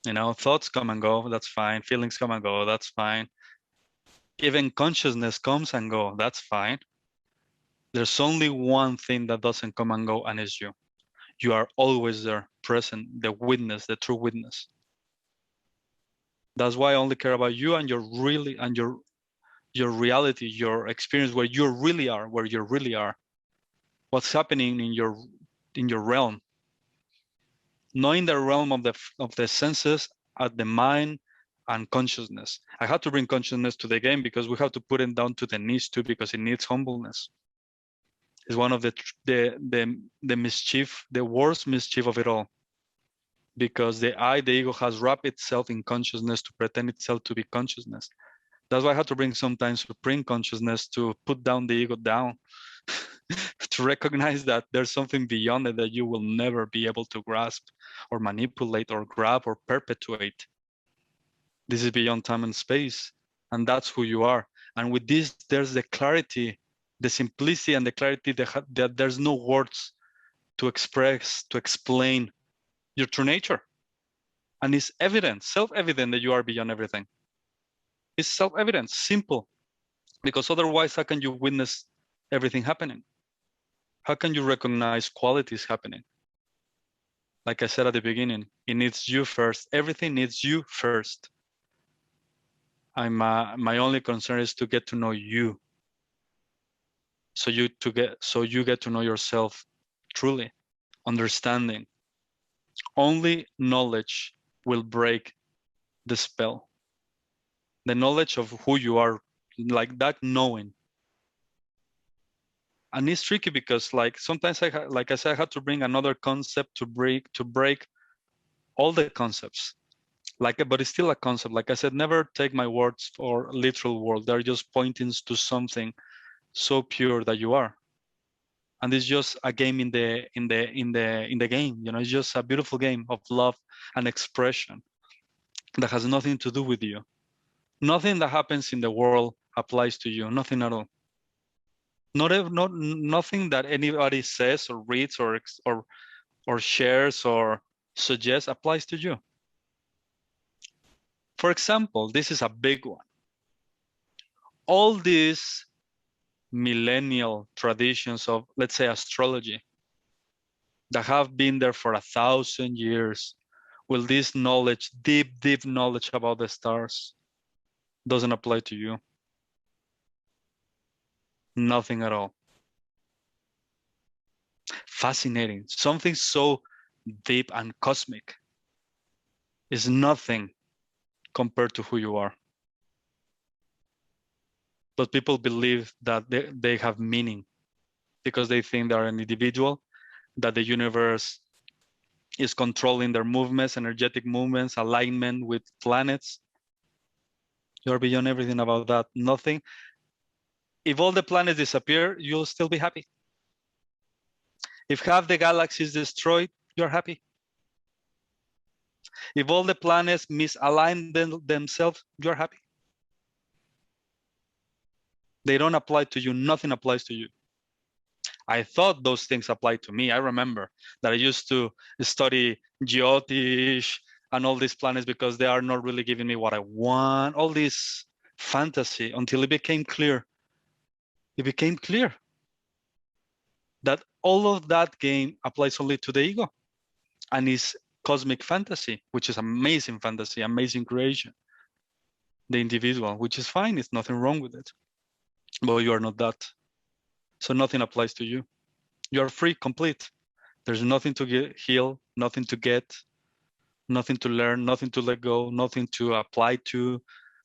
You know, thoughts come and go, that's fine. Feelings come and go, that's fine. Even consciousness comes and go, that's fine. There's only one thing that doesn't come and go, and it's you. You are always there, present, the witness, the true witness. That's why I only care about you and your reality, your experience, where you really are, what's happening in your realm. Not in the realm of the senses, at the mind and consciousness. I had to bring consciousness to the game because we have to put it down to the knees too, because it needs humbleness. It's one of the mischief, the worst mischief of it all. Because the ego has wrapped itself in consciousness to pretend itself to be consciousness. That's why I had to bring sometimes supreme consciousness to put down the ego down, to recognize that there's something beyond it that you will never be able to grasp or manipulate or grab or perpetuate. This is beyond time and space, and that's who you are. And with this, there's the clarity, the simplicity and the clarity that there's no words to express, to explain your true nature. And it's evident, self-evident that you are beyond everything. It's self-evident, simple, because otherwise, how can you witness everything happening? How can you recognize qualities happening? Like I said at the beginning, it needs you first. Everything needs you first. My only concern is to get to know you. So you get to know yourself truly, understanding. Only knowledge will break the spell. The knowledge of who you are, like that knowing. And it's tricky because like sometimes like I said, I had to bring another concept to break all the concepts. But it's still a concept. Like I said, never take my words for literal word. They're just pointing to something so pure that you are. And it's just a game in the game. You know, it's just a beautiful game of love and expression that has nothing to do with you. Nothing that happens in the world applies to you. Nothing at all. Nothing that anybody says or reads or shares or suggests applies to you. For example, this is a big one. All these millennial traditions of, let's say, astrology that have been there for 1,000 years, will this knowledge, deep knowledge about the stars, doesn't apply to you. Nothing at all. Fascinating. Something so deep and cosmic is nothing compared to who you are. But people believe that they have meaning because they think they are an individual, that the universe is controlling their movements, energetic movements, alignment with planets. You're beyond everything about that. Nothing. If all the planets disappear, you'll still be happy. If half the galaxy is destroyed, you're happy. If all the planets misalign themselves, you're happy. They don't apply to you. Nothing applies to you. I thought those things applied to me. I remember that I used to study Jyotish and all these planets because they are not really giving me what I want. All this fantasy until it became clear. It became clear that all of that game applies only to the ego and is cosmic fantasy, which is amazing fantasy, amazing creation. The individual, which is fine, there's nothing wrong with it. But you are not that. So nothing applies to you. You are free, complete. There's nothing to heal, nothing to get, nothing to learn, nothing to let go, nothing to apply to,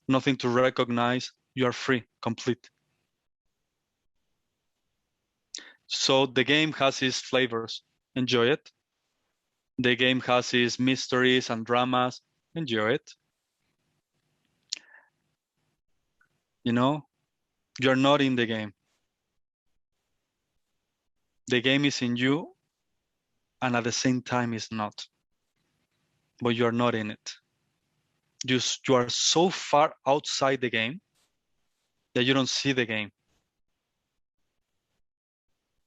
nothing to recognize. You are free, complete. So the game has its flavors. Enjoy it. The game has its mysteries and dramas. Enjoy it. You know, you're not in the game. The game is in you, and at the same time is not. But you're not in it. You are so far outside the game that you don't see the game.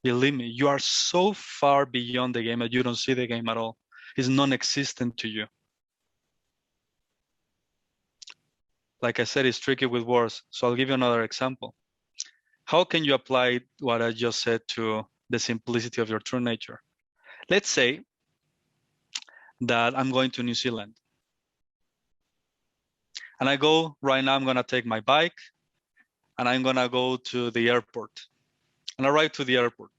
Believe me, you are so far beyond the game that you don't see the game at all. It's non-existent to you. Like I said, it's tricky with words. So I'll give you another example. How can you apply what I just said to the simplicity of your true nature? Let's say that I'm going to New Zealand. And I go right now, I'm gonna take my bike and I'm gonna go to the airport. And I arrive to the airport.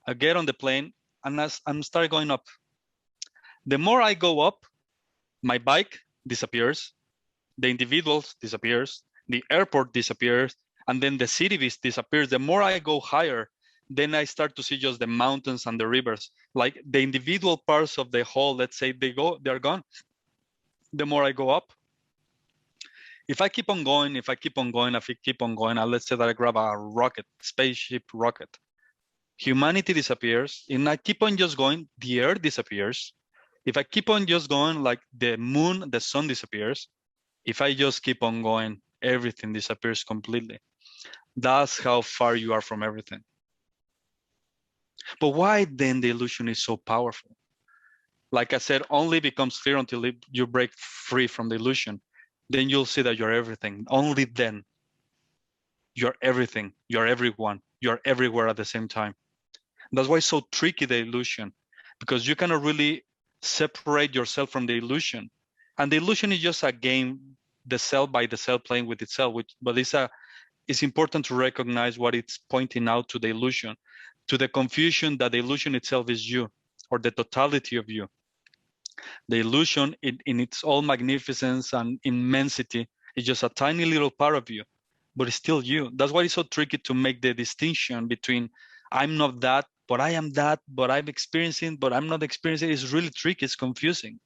I get on the plane and I'm start going up. The more I go up, my bike disappears, the individuals disappears, the airport disappears, and then the city disappears. The more I go higher, then I start to see just the mountains and the rivers. Like the individual parts of the whole, let's say they're gone. The more I go up, if I keep on going, and let's say that I grab a rocket, spaceship rocket, humanity disappears. And I keep on just going, the earth disappears. If I keep on just going, like the moon, the sun disappears. If I just keep on going, everything disappears completely. That's how far you are from everything. But why then the illusion is so powerful? Like I said, only becomes clear until you break free from the illusion. Then you'll see that you're everything. Only then you're everything, you're everyone, you're everywhere at the same time. That's why it's so tricky, the illusion, because you cannot really separate yourself from the illusion. And the illusion is just a game, the self by the self playing with itself, but it's important to recognize what it's pointing out to the illusion, to the confusion that the illusion itself is you, or the totality of you. The illusion in its all magnificence and immensity is just a tiny little part of you, but it's still you. That's why it's so tricky to make the distinction between I'm not that, but I am that, but I'm experiencing, but I'm not experiencing. It's really tricky, it's confusing.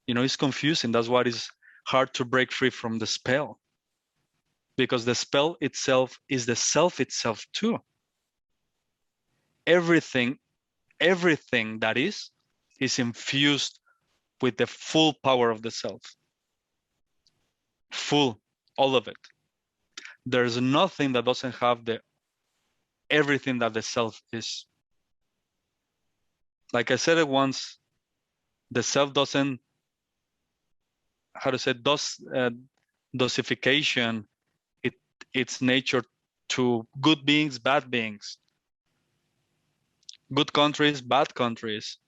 You know, it's confusing. That's why it's hard to break free from the spell. Because the spell itself is the self itself too. Everything that is infused with the full power of the self. Full, all of it. There's nothing that doesn't have everything that the self is. Like I said it once, the self doesn't, how to say, dosification its nature to good beings, bad beings, good countries, bad countries.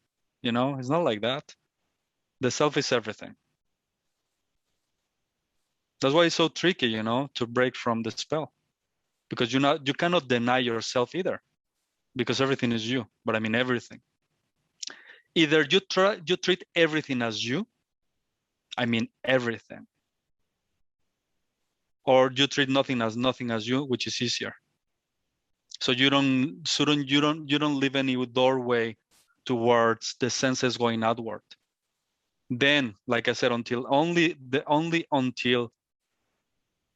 You know, it's not like that. The self is everything. That's why it's so tricky, you know, to break from the spell, because you cannot deny yourself either, because everything is you. But I mean everything. Either you treat everything as you, I mean everything, or you treat nothing as you, which is easier. So you don't leave any doorway towards the senses going outward. Then, like I said, until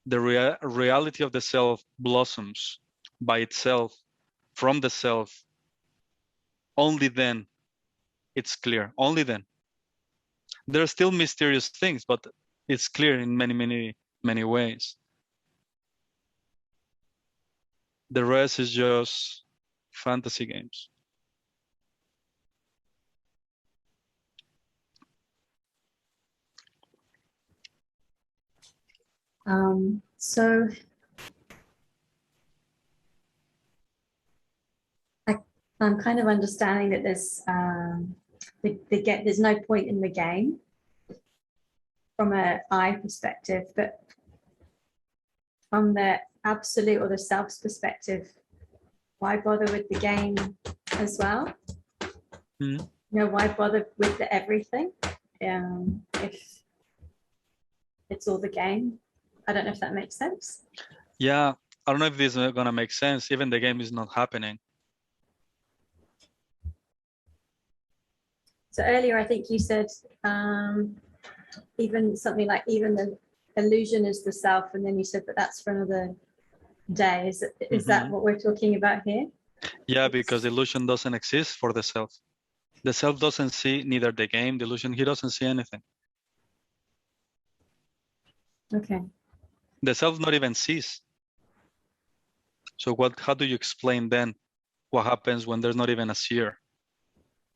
the reality of the self blossoms by itself from the self, only then it's clear. Only then. There are still mysterious things, but it's clear in many ways. The rest is just fantasy games. So I'm kind of understanding that there's no point in the game from an I perspective, but from the absolute or the self's perspective, why bother with the game as well? Mm-hmm. You know, why bother with the everything if it's all the game? I don't know if that makes sense. Yeah, I don't know if this is gonna make sense. Even the game is not happening. So earlier, I think you said even something like even the illusion is the self, and then you said, but that's for another day. Is that what we're talking about here? Yeah, because the illusion doesn't exist for the self. The self doesn't see neither the game, the illusion. He doesn't see anything. Okay. The self not even sees. So how do you explain then what happens when there's not even a seer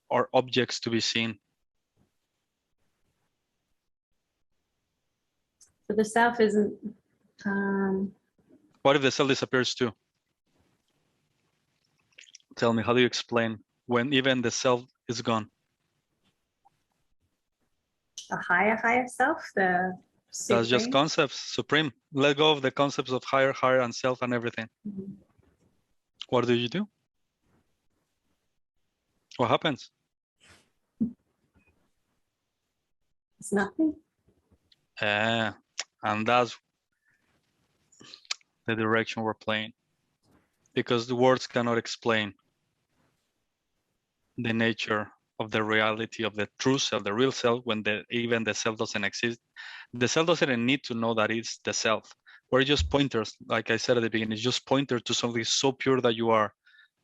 or objects to be seen? So the self isn't. What if the self disappears too? Tell me, how do you explain when even the self is gone? A higher self, the That's just supreme. concepts, supreme. Let go of the concepts of higher, and self and everything. Mhm. What do you do? What happens? It's nothing. And that's the direction we're playing. Because the words cannot explain the nature of the reality of the true self, the real self, when even the self doesn't exist. The self doesn't need to know that it's the self. We're just pointers, like I said at the beginning, it's just pointer to something so pure that you are,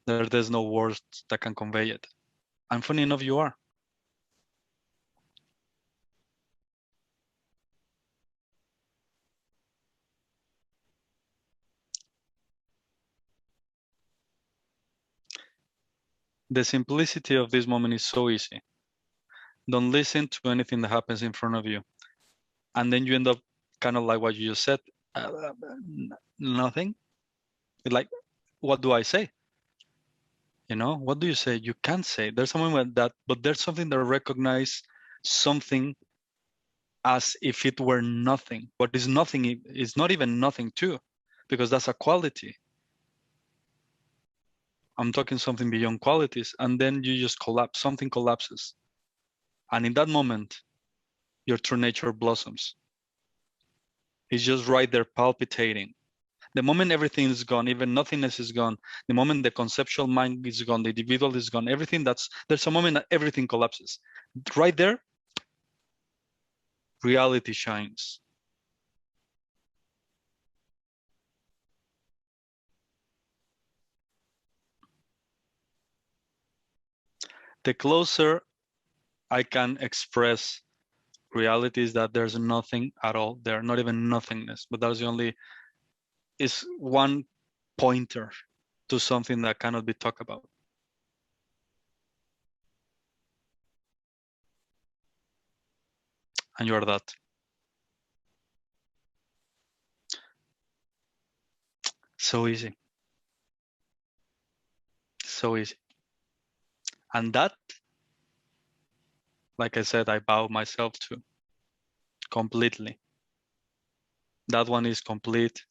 that there's no words that can convey it. And funny enough, you are. The simplicity of this moment is so easy. Don't listen to anything that happens in front of you. And then you end up kind of like what you just said, nothing. Like, what do I say? You know, what do you say? You can't say. There's a moment that, but there's something that recognize something as if it were nothing. What is nothing is not even nothing too, because that's a quality. I'm talking something beyond qualities, and then you just collapse, something collapses. And in that moment, your true nature blossoms. It's just right there palpitating. The moment everything is gone, even nothingness is gone, the moment the conceptual mind is gone, the individual is gone, everything there's a moment that everything collapses. Right there, reality shines. The closer I can express reality is that there's nothing at all there, not even nothingness, but that's the only, is one pointer to something that cannot be talked about. And you are that. So easy. So easy. And that, like I said, I bow myself to completely. That one is complete,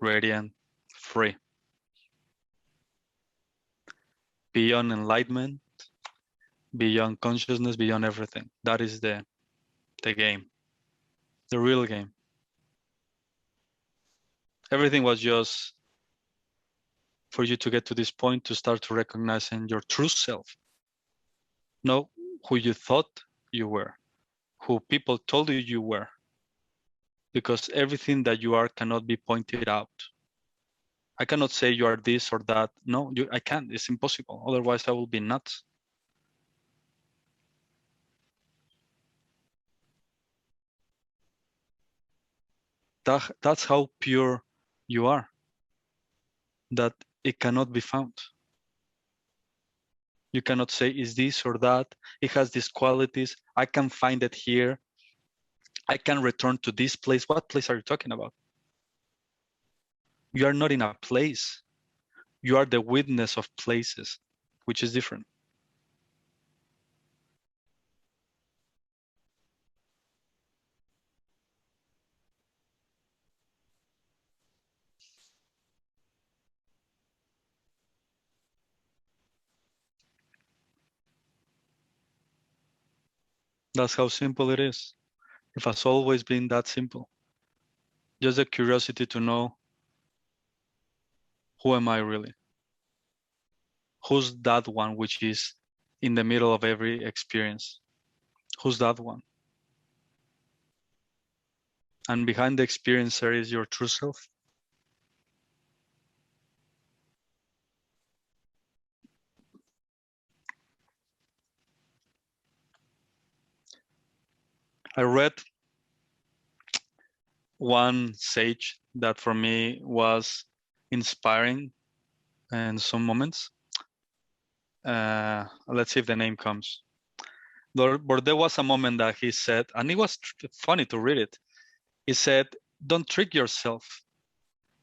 radiant, free. Beyond enlightenment, beyond consciousness, beyond everything. That is the game, the real game. Everything was just for you to get to this point, to start to recognizing your true self. Know who you thought you were, who people told you you were, because everything that you are cannot be pointed out. I cannot say you are this or that. No, I can't. It's impossible. Otherwise, I will be nuts. That's how pure you are, that it cannot be found. You cannot say, is this or that? It has these qualities. I can find it here. I can return to this place. What place are you talking about? You are not in a place. You are the witness of places, which is different. That's how simple it is. It has always been that simple. Just the curiosity to know, who am I really? Who's that one which is in the middle of every experience? Who's that one? And behind the experiencer is your true self. I read one sage that for me was inspiring in some moments. Let's see if the name comes. But there was a moment that he said, and it was funny to read it. He said, don't trick yourself.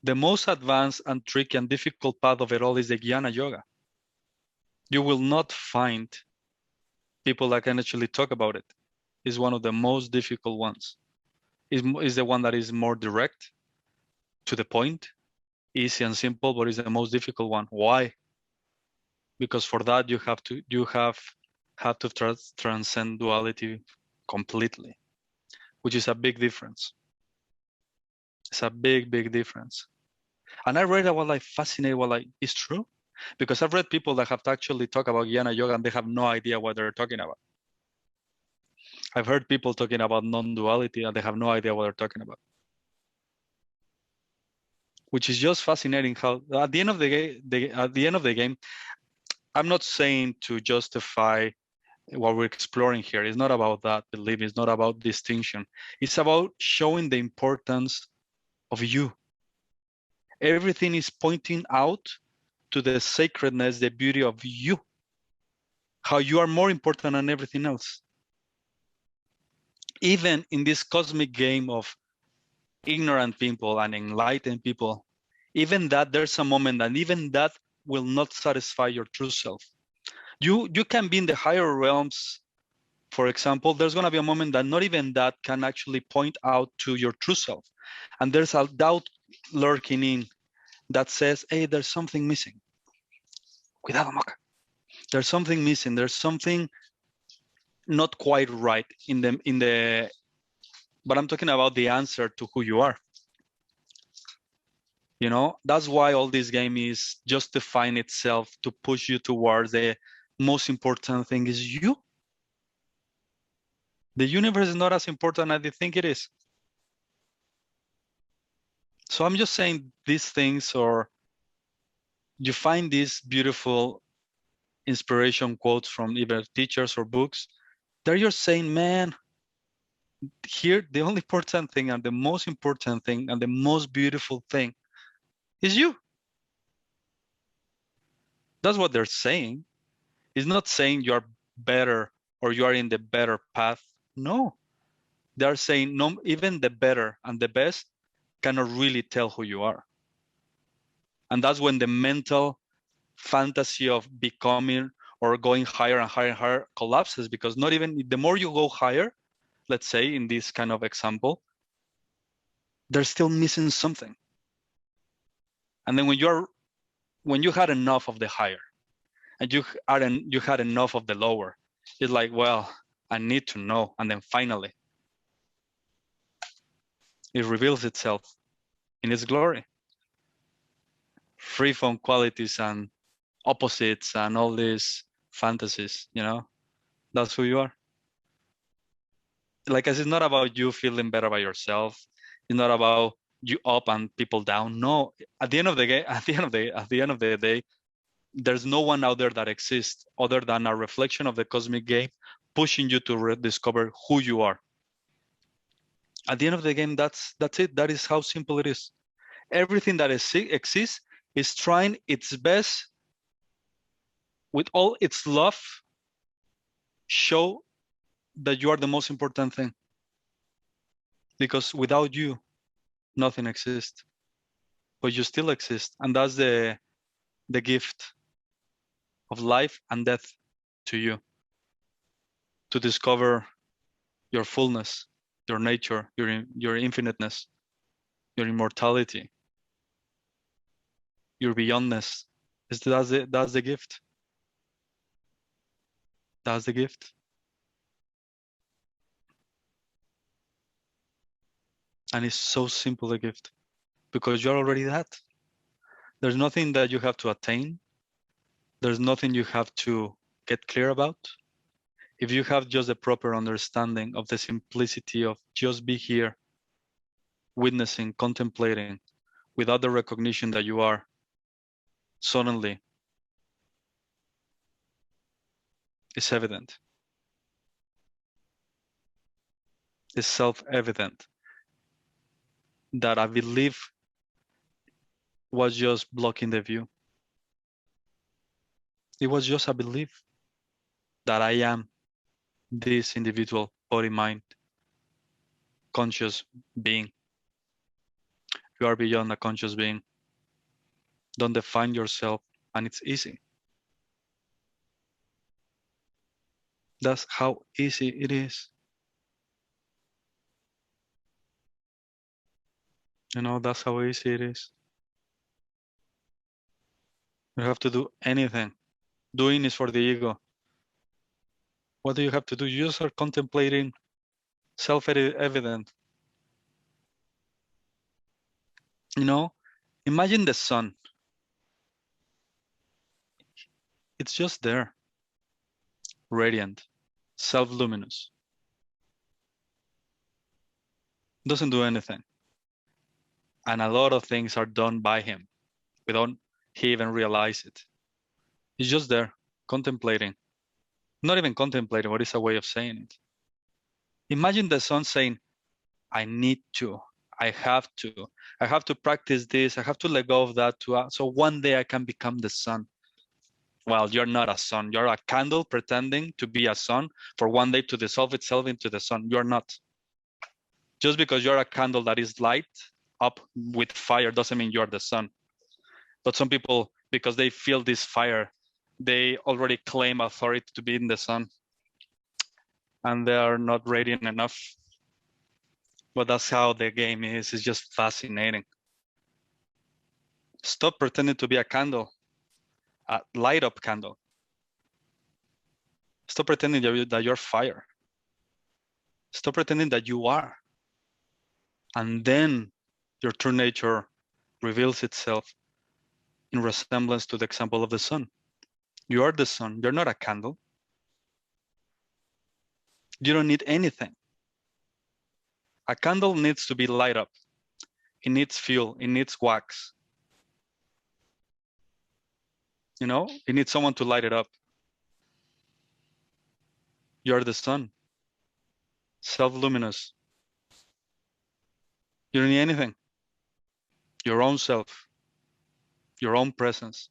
The most advanced and tricky and difficult path of it all is the Jnana Yoga. You will not find people that can actually talk about it. It's one of the most difficult ones. Is the one that is more direct, to the point, easy and simple, but it's the most difficult one. Why? Because for that you have to transcend duality completely, which is a big difference. It's a big, big difference. And I read about like fascinated, well, like it's true, because I've read people that have actually talked about Jnana Yoga and they have no idea what they're talking about. I've heard people talking about non-duality and they have no idea what they're talking about. Which is just fascinating how at the end of the game, I'm not saying to justify what we're exploring here. It's not about that belief, it's not about distinction. It's about showing the importance of you. Everything is pointing out to the sacredness, the beauty of you. How you are more important than everything else. Even in this cosmic game of ignorant people and enlightened people, even that there's a moment and even that will not satisfy your true self. You can be in the higher realms, for example, there's going to be a moment that not even that can actually point out to your true self. And there's a doubt lurking in that says, hey, there's something missing. Cuidado, Moca. There's something missing. There's something not quite right but I'm talking about the answer to who you are. You know, that's why all this game is justifying itself to push you towards the most important thing is you. The universe is not as important as you think it is. So I'm just saying these things, or you find these beautiful inspiration quotes from either teachers or books. They're just saying, man, here the only important thing and the most important thing and the most beautiful thing is you. That's what they're saying. It's not saying you are better or you are in the better path. No, they're saying no, even the better and the best cannot really tell who you are. And that's when the mental fantasy of becoming or going higher and higher and higher collapses, because not even the more you go higher, let's say in this kind of example, they're still missing something. And then when you had enough of the higher and you had enough of the lower, it's like, well, I need to know. And then finally, it reveals itself in its glory, free from qualities and opposites and all these fantasies, you know, that's who you are. Like I said, it's not about you feeling better by yourself. It's not about you up and people down. No, at the end of the day, there's no one out there that exists other than a reflection of the cosmic game, pushing you to rediscover who you are. At the end of the game, that's it. That is how simple it is. Everything that exists is trying its best with all its love, show that you are the most important thing. Because without you, nothing exists. But you still exist. And that's the gift of life and death to you. To discover your fullness, your nature, your infiniteness, your immortality, your beyondness. That's the gift. That's the gift. And it's so simple a gift because you're already that. There's nothing that you have to attain. There's nothing you have to get clear about. If you have just the proper understanding of the simplicity of just be here, witnessing, contemplating, without the recognition that you are, suddenly it's evident. It's self-evident that I believe was just blocking the view. It was just a belief that I am this individual body, mind, conscious being. You are beyond a conscious being. Don't define yourself, and it's easy. That's how easy it is. You know, that's how easy it is. You have to do anything. Doing is for the ego. What do you have to do? You just are contemplating self-evident. You know, imagine the sun. It's just there, radiant, self-luminous. Doesn't do anything. And a lot of things are done by him without he even realize it. He's just there, contemplating. Not even contemplating, what is a way of saying it? Imagine the sun saying, I need to, I have to practice this, I have to let go of that so one day I can become the sun. Well, you're not a sun, you're a candle pretending to be a sun for one day to dissolve itself into the sun. You're not. Just because you're a candle that is light up with fire doesn't mean you're the sun. But some people, because they feel this fire, they already claim authority to be in the sun. And they are not radiant enough. But that's how the game is. It's just fascinating. Stop pretending to be a candle, a light up candle. Stop pretending that you're fire. Stop pretending that you are. And then your true nature reveals itself in resemblance to the example of the sun. You are the sun. You're not a candle. You don't need anything. A candle needs to be light up. It needs fuel. It needs wax. You know, it needs someone to light it up. You're the sun. Self-luminous. You don't need anything. Your own self. Your own presence.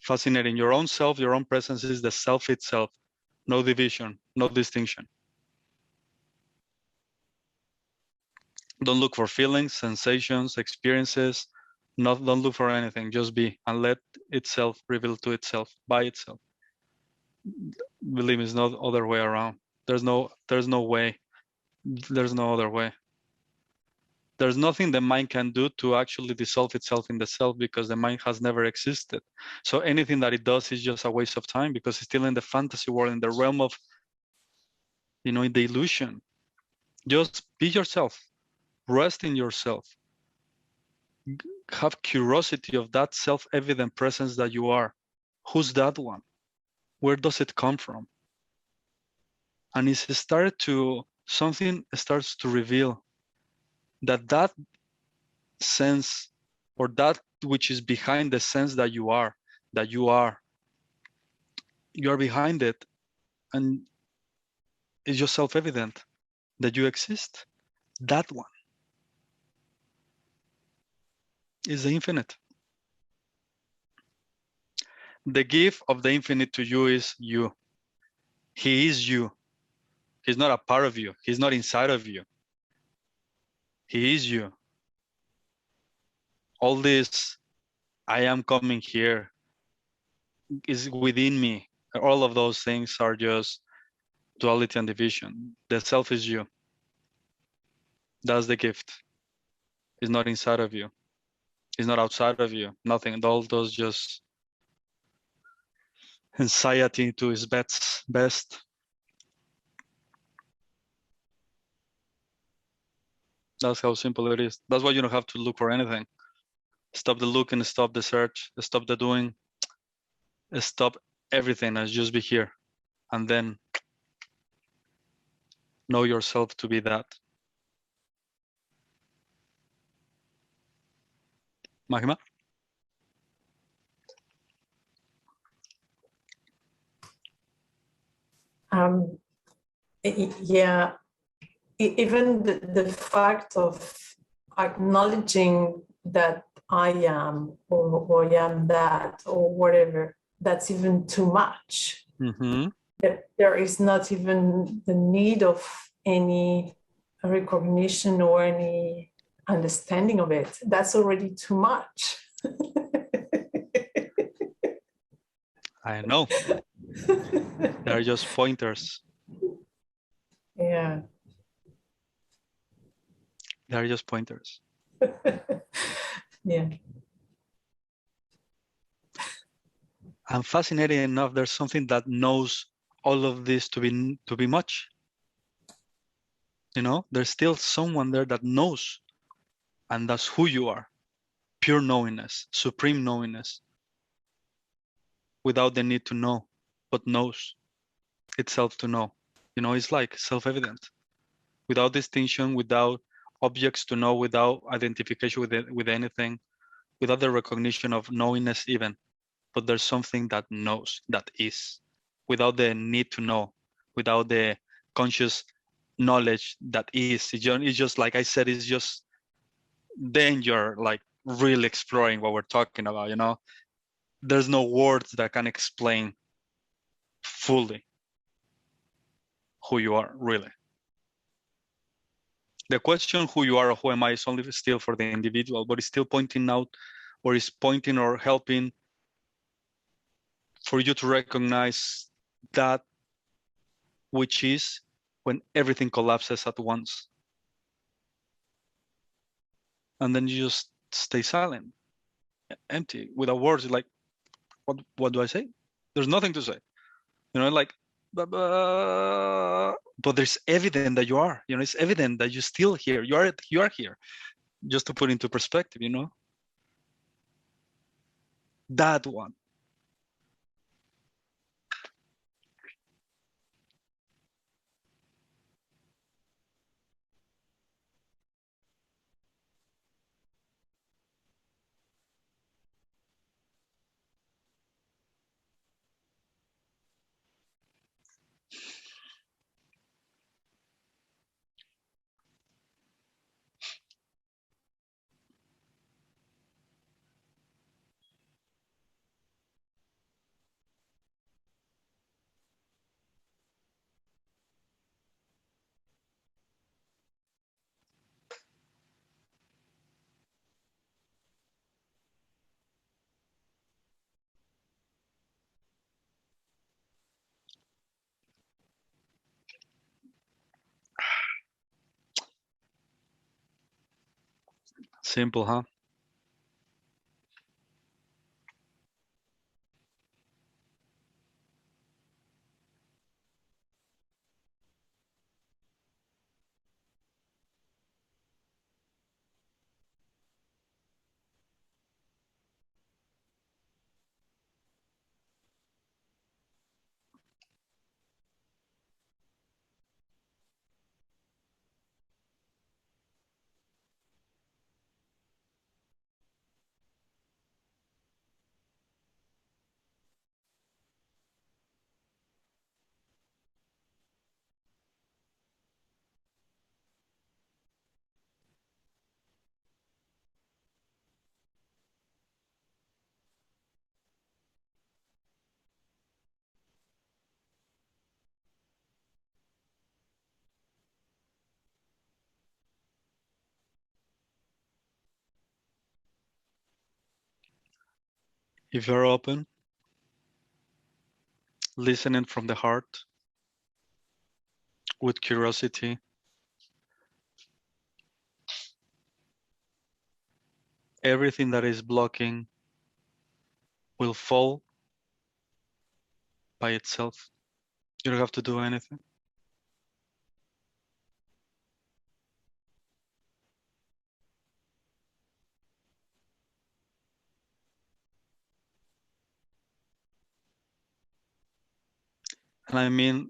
Fascinating. Your own self, your own presence is the self itself. No division, no distinction. Don't look for feelings, sensations, experiences. Don't look for anything. Just be and let itself reveal to itself by itself. Believe me, it's no other way around. There's no way. There's no other way. There's nothing the mind can do to actually dissolve itself in the self because the mind has never existed. So anything that it does is just a waste of time because it's still in the fantasy world, in the realm of, in the illusion. Just be yourself. Rest in yourself. Have curiosity of that self-evident presence that you are. Who's that one? Where does it come from? And something starts to reveal that sense or that which is behind the sense that you are behind it, and it's just self-evident that you exist. That one is the infinite. The gift of the infinite to you is you. He is you. He's not a part of you. He's not inside of you. He is you. All this, I am coming here, is within me. All of those things are just duality and division. The self is you. That's the gift. It's not inside of you. It's not outside of you. Nothing. All those just anxiety to its best. That's how simple it is. That's why you don't have to look for anything. Stop the looking, stop the search, stop the doing, stop everything and just be here. And then know yourself to be that. Mahima? Yeah, even the fact of acknowledging that I am or I am that or whatever, that's even too much. Mm-hmm. There is not even the need of any recognition or any understanding of it. That's already too much. I know. They're just pointers. Yeah. They're just pointers. Yeah. And fascinating enough, there's something that knows all of this to be much. You know, there's still someone there that knows, and that's who you are. Pure knowingness, supreme knowingness, without the need to know, but knows itself to know. You know, it's like self-evident, without distinction, without objects to know, without identification with anything, without the recognition of knowingness even. But there's something that knows, that is, without the need to know, without the conscious knowledge that is. It's just like I said, it's just then you're like really exploring what we're talking about, you know? There's no words that can explain fully who you are, really. The question who you are or who am I is only still for the individual, but it's still pointing out or is pointing or helping for you to recognize that which is when everything collapses at once. And then you just stay silent, empty, without words. You're like, what do I say? There's nothing to say. You know, like, but there's evident that you are. You know, it's evident that you're still here. You are here. Just to put into perspective, you know, that one. Simple, huh? If you're open, listening from the heart, with curiosity, everything that is blocking will fall by itself. You don't have to do anything. And I mean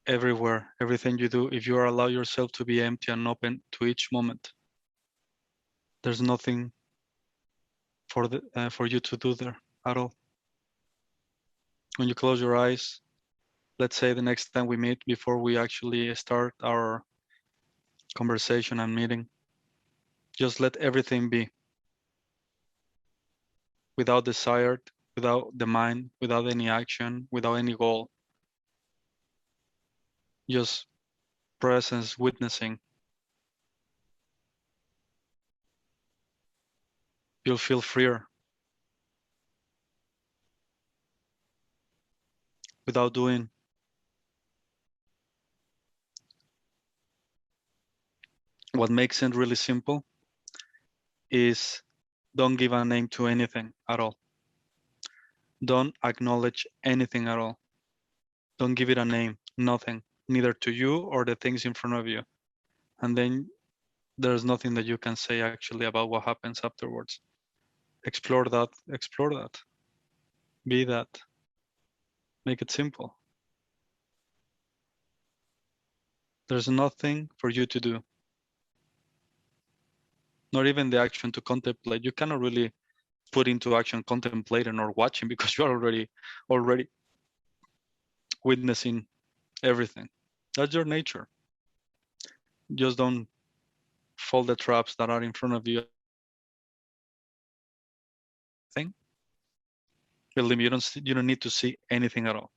everywhere, everything you do, if you allow yourself to be empty and open to each moment, there's nothing for you to do there at all. When you close your eyes, let's say the next time we meet before we actually start our conversation and meeting, just let everything be without desire, without the mind, without any action, without any goal. Just presence, witnessing. You'll feel freer. without doing. What makes it really simple is don't give a name to anything at all. Don't acknowledge anything at all. Don't give it a name, nothing, neither to you or the things in front of you. And then there's nothing that you can say actually about what happens afterwards. Explore that, be that, make it simple. There's nothing for you to do. Not even the action to contemplate. You cannot really put into action contemplating or watching because you're already witnessing everything. That's your nature. Just don't fall the traps that are in front of you. Believe me, you don't need to see anything at all.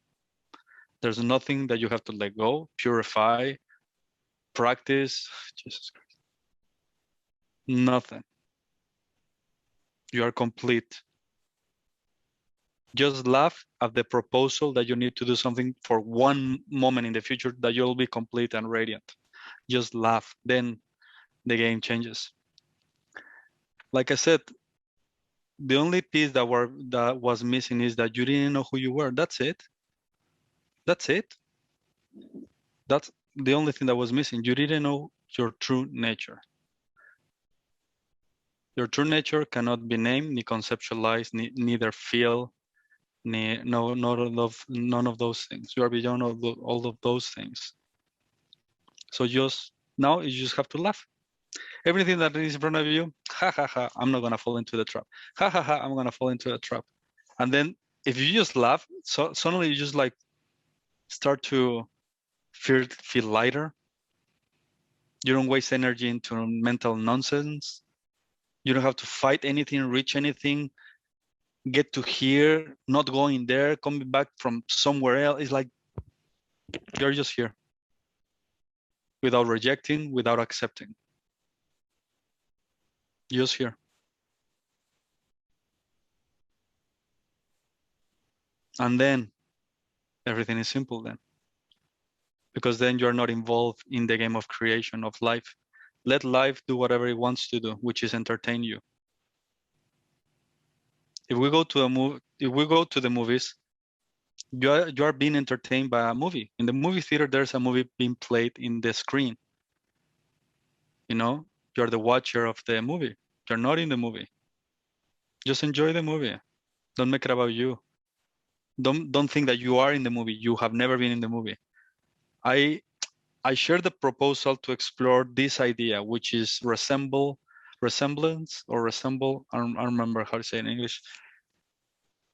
There's nothing that you have to let go, purify, practice. Jesus Christ. Nothing. You are complete. Just laugh at the proposal that you need to do something for one moment in the future that you'll be complete and radiant. Just laugh. Then the game changes. Like I said, the only piece that was missing is that you didn't know who you were. That's it. That's it. That's the only thing that was missing. You didn't know your true nature. Your true nature cannot be named, ni conceptualized, neither feel, none of those things. You are beyond all of those things. So just now you just have to laugh. Everything that is in front of you, ha ha ha, I'm not gonna fall into the trap. Ha ha ha, I'm gonna fall into the trap. And then if you just laugh, so suddenly you just like start to feel lighter. You don't waste energy into mental nonsense. You don't have to fight anything, reach anything, get to here, not going there, coming back from somewhere else. It's like you're just here without rejecting, without accepting. Just here. And then everything is simple then. Because then you're not involved in the game of creation of life. Let life do whatever it wants to do, which is entertain you. If we go to the movies, you are being entertained by a movie. In the movie theater, there's a movie being played in the screen. You know, you're the watcher of the movie. You're not in the movie. Just enjoy the movie. Don't make it about you. Don't think that you are in the movie. You have never been in the movie. I shared the proposal to explore this idea, which is resemblance or resemble. I don't remember how to say it in English.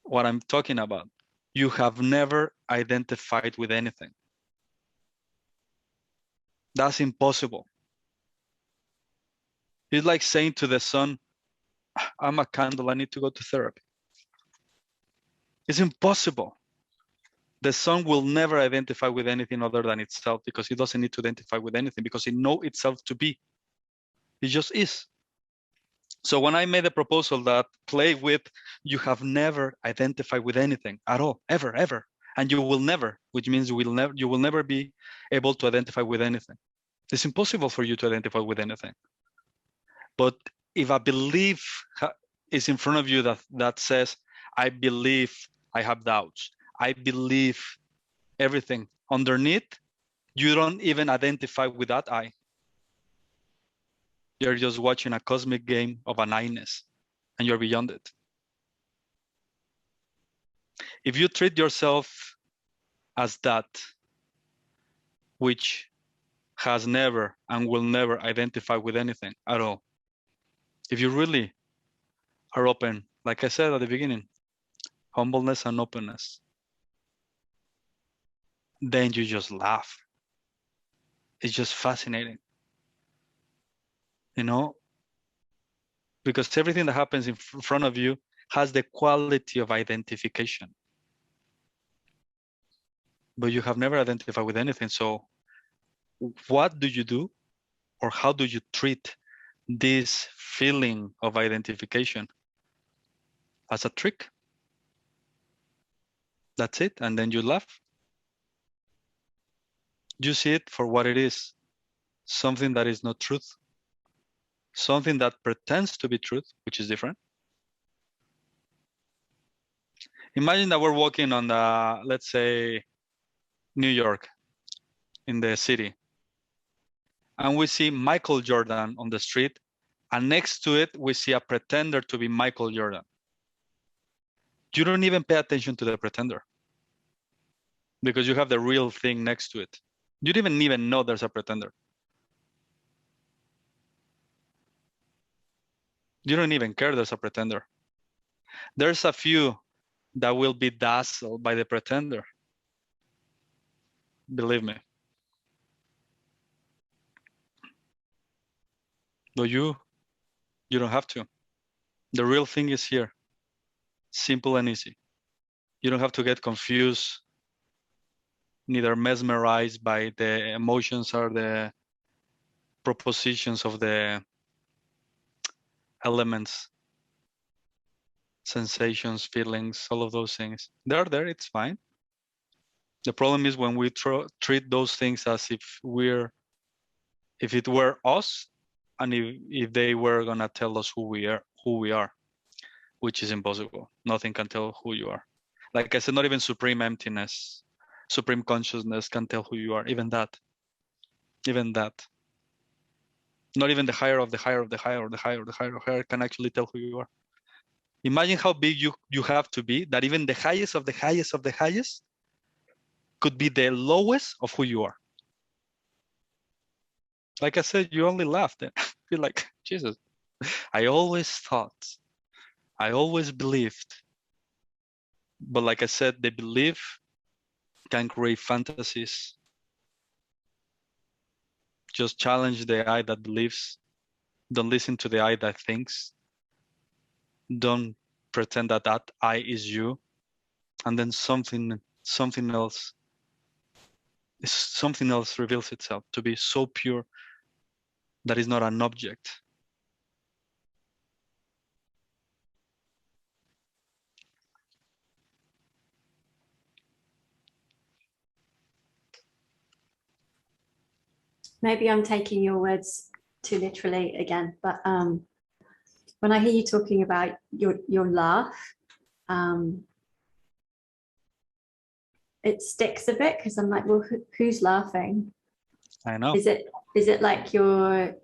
What I'm talking about. You have never identified with anything. That's impossible. It's like saying to the sun, I'm a candle, I need to go to therapy. It's impossible. The sun will never identify with anything other than itself because it doesn't need to identify with anything because it knows itself to be. It just is. So when I made a proposal that play with, you have never identified with anything at all, ever, ever. And you will never, which means you will never be able to identify with anything. It's impossible for you to identify with anything. But if a belief is in front of you that says, I believe I have doubts, I believe everything underneath, you don't even identify with that I. You're just watching a cosmic game of an I-ness and you're beyond it. If you treat yourself as that which has never and will never identify with anything at all, if you really are open, like I said at the beginning, humbleness and openness, then you just laugh. It's just fascinating, you know, because everything that happens in front of you has the quality of identification. But you have never identified with anything. So what do you do, or how do you treat this feeling of identification? As a trick. That's it. And then you laugh. You see it for what it is, something that is not truth, something that pretends to be truth, which is different. Imagine that we're walking on the, let's say, New York, in the city, and we see Michael Jordan on the street, and next to it, we see a pretender to be Michael Jordan. You don't even pay attention to the pretender because you have the real thing next to it. You didn't even know there's a pretender. You don't even care there's a pretender. There's a few that will be dazzled by the pretender. Believe me. But you don't have to. The real thing is here. Simple and easy. You don't have to get confused, neither mesmerized by the emotions or the propositions of the elements, sensations, feelings, all of those things. They're there, it's fine. The problem is when we treat those things as if it were us, and if they were gonna tell us who we are, which is impossible. Nothing can tell who you are. Like I said, not even supreme emptiness, supreme consciousness can tell who you are. Even that. Not even the higher of the higher of the higher or the higher of the higher of the higher can actually tell who you are. Imagine how big you have to be that even the highest of the highest of the highest could be the lowest of who you are. Like I said, you only laughed and feel like, Jesus, I always thought, I always believed. But like I said, the belief can create fantasies. Just challenge the eye that believes. Don't listen to the eye that thinks. Don't pretend that that I is you. And then something else reveals itself to be so pure that is not an object. Maybe I'm taking your words too literally again, but when I hear you talking about your laugh, it sticks a bit because I'm like, well, who's laughing? I know. Is it like your,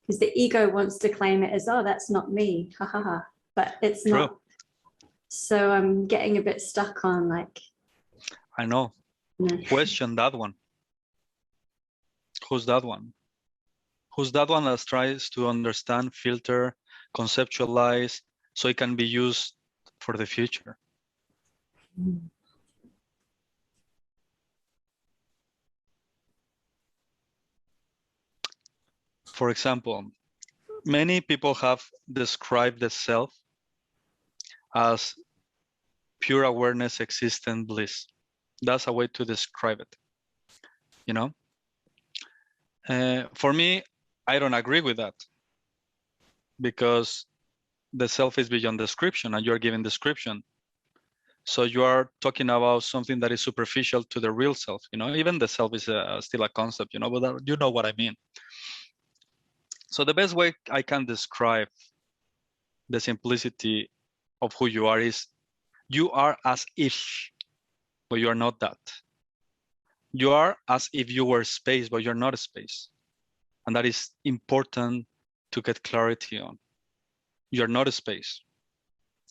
because the ego wants to claim it as, oh, that's not me, ha ha ha, but it's True. not. So I'm getting a bit stuck on like. I know. Question that one. Who's that one? Who's that one that tries to understand, filter, conceptualize, so it can be used for the future? For example, many people have described the self as pure awareness, existent bliss. That's a way to describe it, you know? For me, I don't agree with that because the self is beyond description and you're giving description. So you are talking about something that is superficial to the real self, you know? Even the self is still a concept, you know, but you know what I mean. So the best way I can describe the simplicity of who you are is you are as if, but you are not that. You are as if you were space, but you're not a space. And that is important to get clarity on. You're not a space.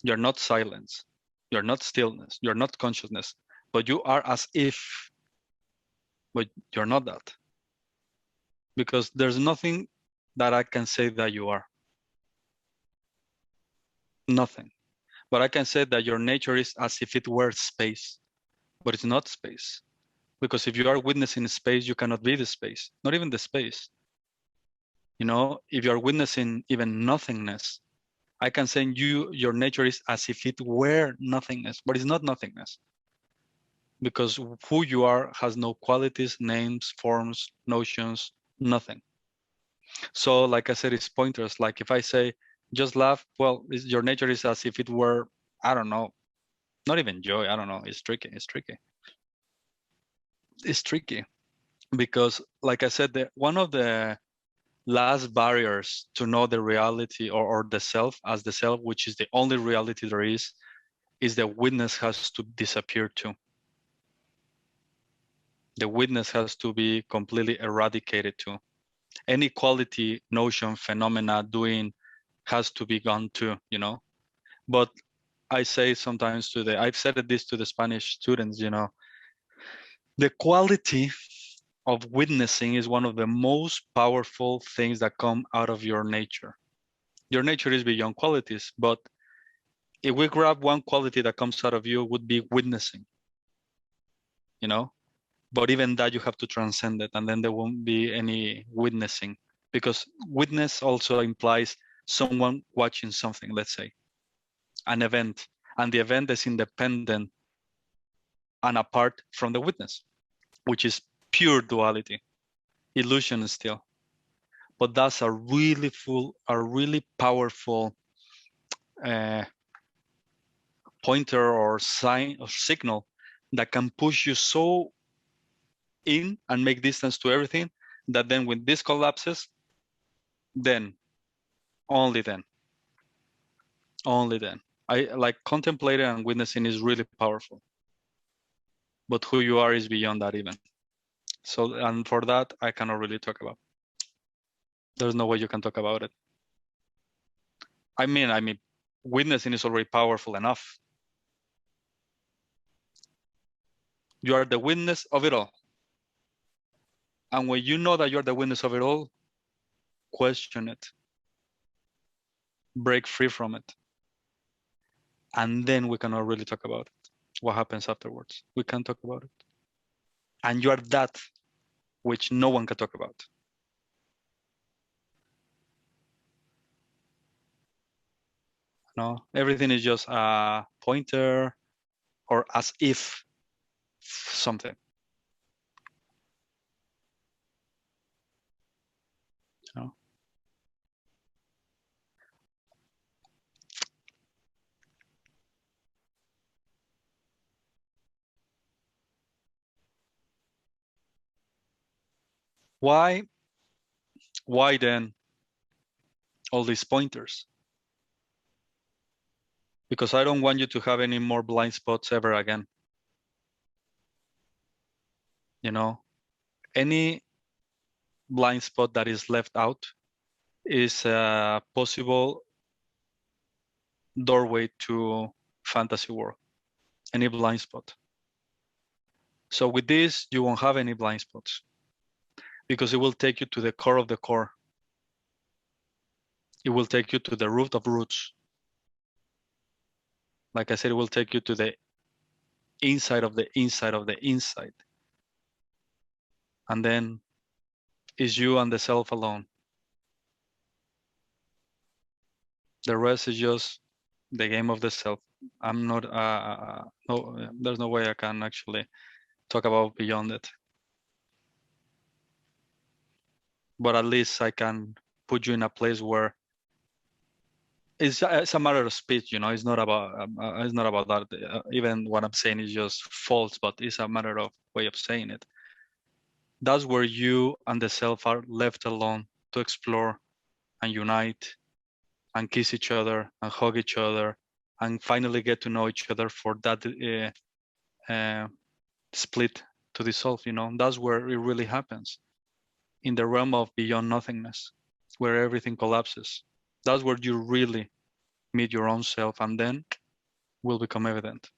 You're not silence. You're not stillness. You're not consciousness, but you are as if, but you're not that. Because there's nothing that I can say that you are. Nothing. But I can say that your nature is as if it were space, but it's not space. Because if you are witnessing space, you cannot be the space, not even the space. You know, if you are witnessing even nothingness, I can say your nature is as if it were nothingness, but it's not nothingness. Because who you are has no qualities, names, forms, notions, nothing. So like I said, it's pointers. Like if I say, just laugh, well, your nature is as if it were, I don't know, not even joy, I don't know, it's tricky. It's tricky. because like I said, one of the last barriers to know the reality or the self as the self, which is the only reality there is the witness has to disappear too. The witness has to be completely eradicated too. Any quality, notion, phenomena, doing has to be gone too, you know. But I say sometimes I've said this to the Spanish students, you know, the quality of witnessing is one of the most powerful things that come out of your nature. Your nature is beyond qualities, but if we grab one quality that comes out of you, would be witnessing, you know. But even that, you have to transcend it, and then there won't be any witnessing, because witness also implies someone watching something, let's say, an event, and the event is independent and apart from the witness, which is pure duality, illusion still. But that's a really powerful pointer or sign or signal that can push you so in and make distance to everything that then when this collapses, then only then I like contemplating and witnessing is really powerful, but who you are is beyond that even. So, and for that I cannot really talk about. There's no way you can talk about it. I mean witnessing is already powerful enough. You are the witness of it all, and when you know that you're the witness of it all, question it, break free from it, and then we cannot really talk about it. What happens afterwards? We can't talk about it. And you are that which no one can talk about. No, everything is just a pointer or as if something. No. Why then all these pointers? Because I don't want you to have any more blind spots ever again. You know, any blind spot that is left out is a possible doorway to fantasy world. Any blind spot. So with this, you won't have any blind spots because it will take you to the core of the core. It will take you to the root of roots. Like I said, it will take you to the inside of the inside of the inside. And then is you and the self alone. The rest is just the game of the self. I'm not, no, there's no way I can actually talk about beyond it. But at least I can put you in a place where it's a matter of speech, you know. It's not about that. Even what I'm saying is just false, but it's a matter of way of saying it. That's where you and the self are left alone to explore and unite and kiss each other and hug each other and finally get to know each other for that split to dissolve, you know. That's where it really happens, in the realm of beyond nothingness, where everything collapses. That's where you really meet your own self, and then will become evident.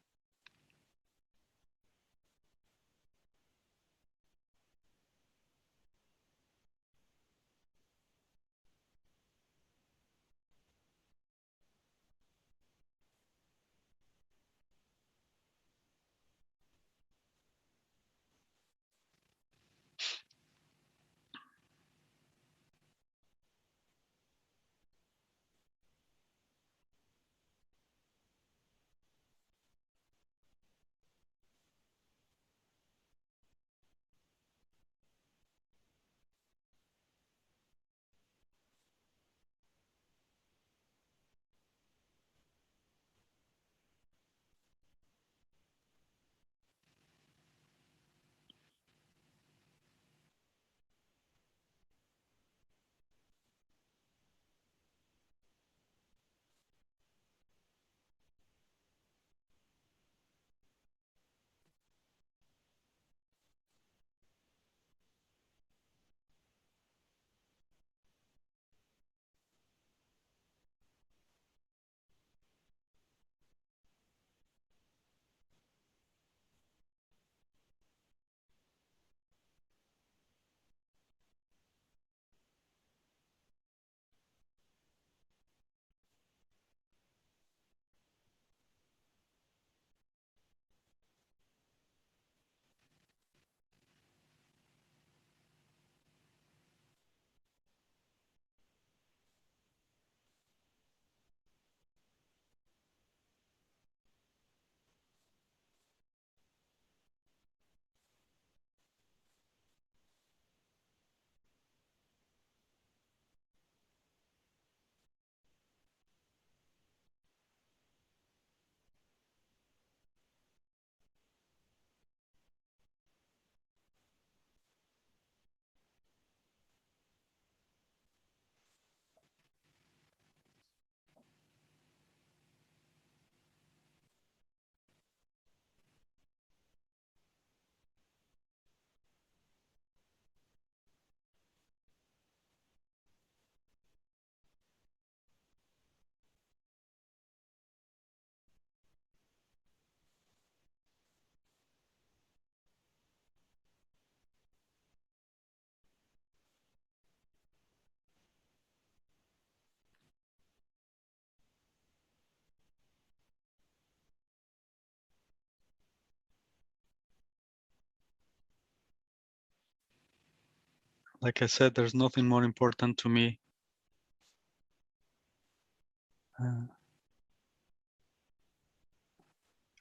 Like I said, there's nothing more important to me.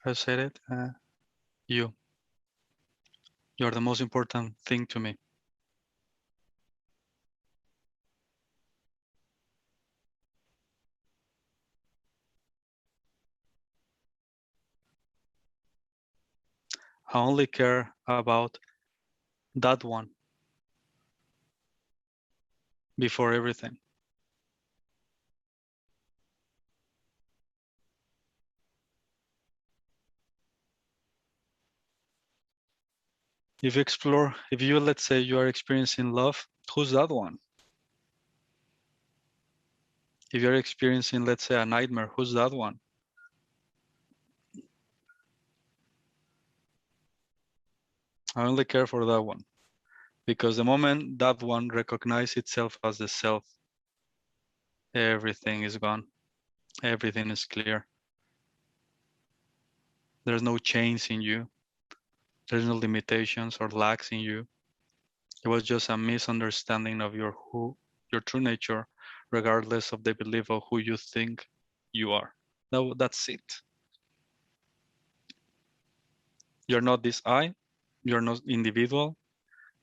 I said it. You. You're the most important thing to me. I only care about that one before everything. If you explore, if you, let's say you are experiencing love, who's that one? If you're experiencing, let's say, a nightmare, who's that one? I only care for that one. Because the moment that one recognizes itself as the self, everything is gone. Everything is clear. There's no chains in you. There's no limitations or lacks in you. It was just a misunderstanding of your true nature, regardless of the belief of who you think you are. That's it. You're not this I. You're not individual.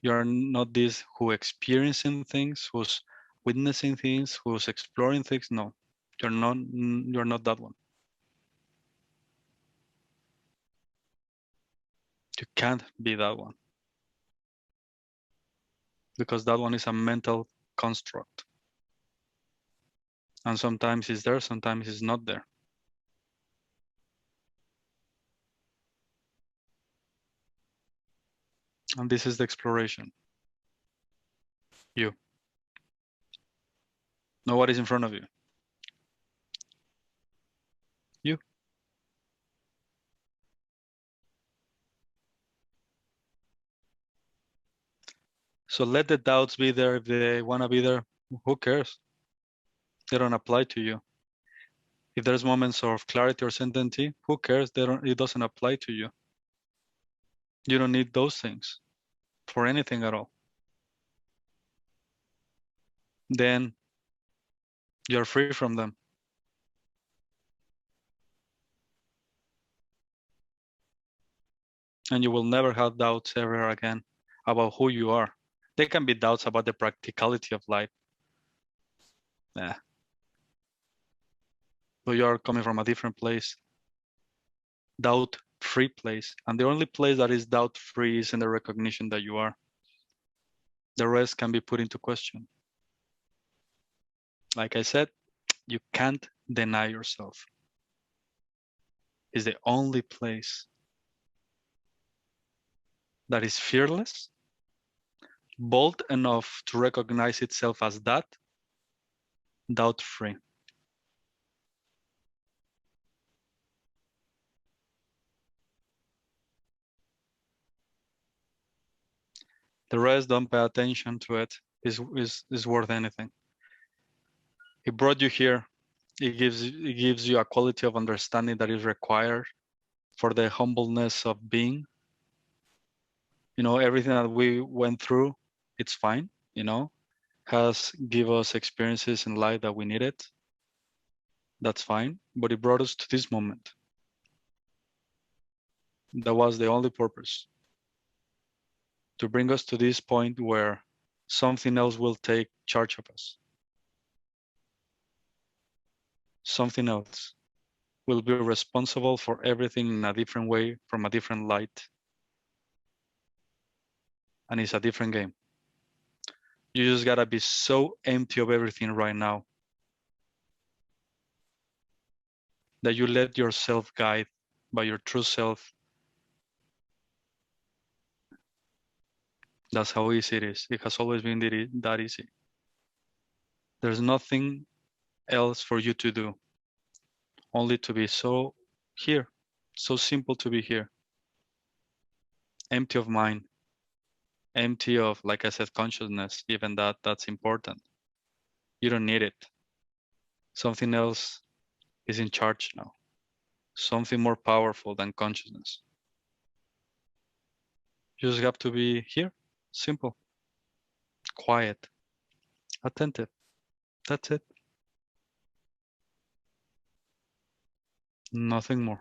You're not this who experiencing things, who's witnessing things, who's exploring things. No, you're not. You're not that one. You can't be that one because that one is a mental construct. And sometimes it's there, sometimes it's not there. And this is the exploration. You. Nobody's in front of you. You. So let the doubts be there if they want to be there. Who cares? They don't apply to you. If there's moments of clarity or certainty, who cares? It doesn't apply to you. You don't need those things for anything at all. Then you're free from them. And you will never have doubts ever again about who you are. There can be doubts about the practicality of life. Nah. But you are coming from a different place. Doubt-free place. And the only place that is doubt-free is in the recognition that you are. The rest can be put into question. Like I said, you can't deny yourself. It's the only place that is fearless, bold enough to recognize itself as that, doubt-free. The rest, don't pay attention to it. Is worth anything. It brought you here. It gives you a quality of understanding that is required for the humbleness of being. You know, everything that we went through, it's fine, you know, has give us experiences in life that we needed. That's fine, but it brought us to this moment. That was the only purpose. To bring us to this point where something else will take charge of us. Something else will be responsible for everything in a different way, from a different light. And it's a different game. You just gotta be so empty of everything right now that you let yourself guide by your true self. That's how easy it is. It has always been that easy. There's nothing else for you to do, only to be so here, so simple to be here. Empty of mind, empty of, like I said, consciousness, even that's important. You don't need it. Something else is in charge now. Something more powerful than consciousness. You just have to be here, simple, quiet, attentive. That's it. Nothing more.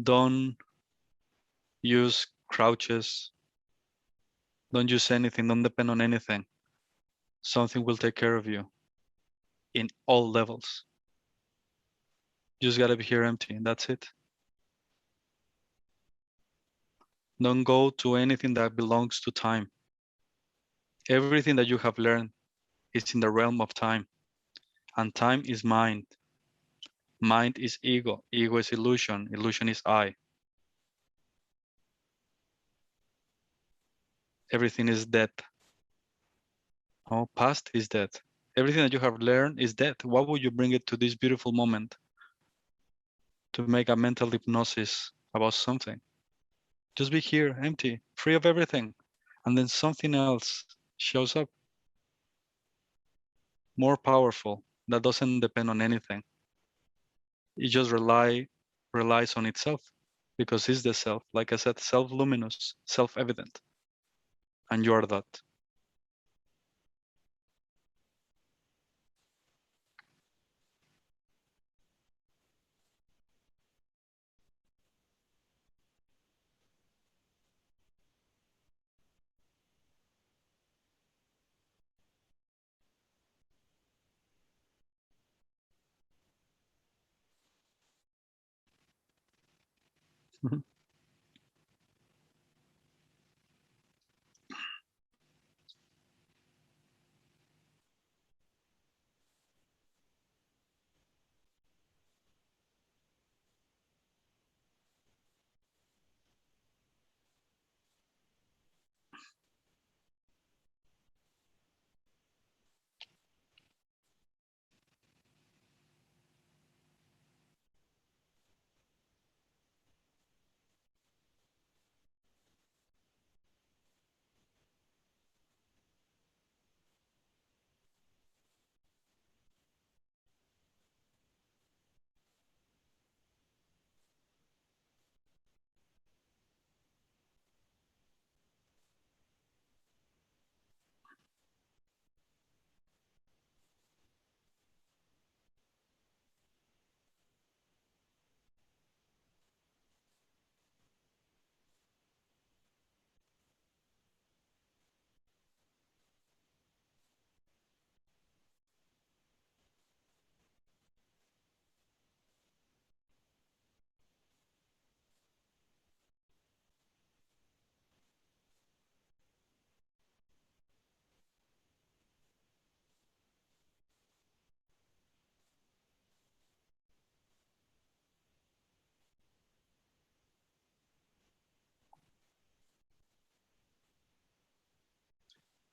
Don't use crouches. Don't use anything. Don't depend on anything. Something will take care of you in all levels. You just gotta be here empty, and that's it. Don't go to anything that belongs to time. Everything that you have learned is in the realm of time, and time is mind. Mind is ego. Ego is illusion. Illusion is I. Everything is death. Oh, past is death. Everything that you have learned is death. Why would you bring it to this beautiful moment to make a mental hypnosis about something? Just be here, empty, free of everything. And then something else shows up. More powerful, that doesn't depend on anything. It just relies on itself because it's the self. Like I said, self-luminous, self-evident. And you are that.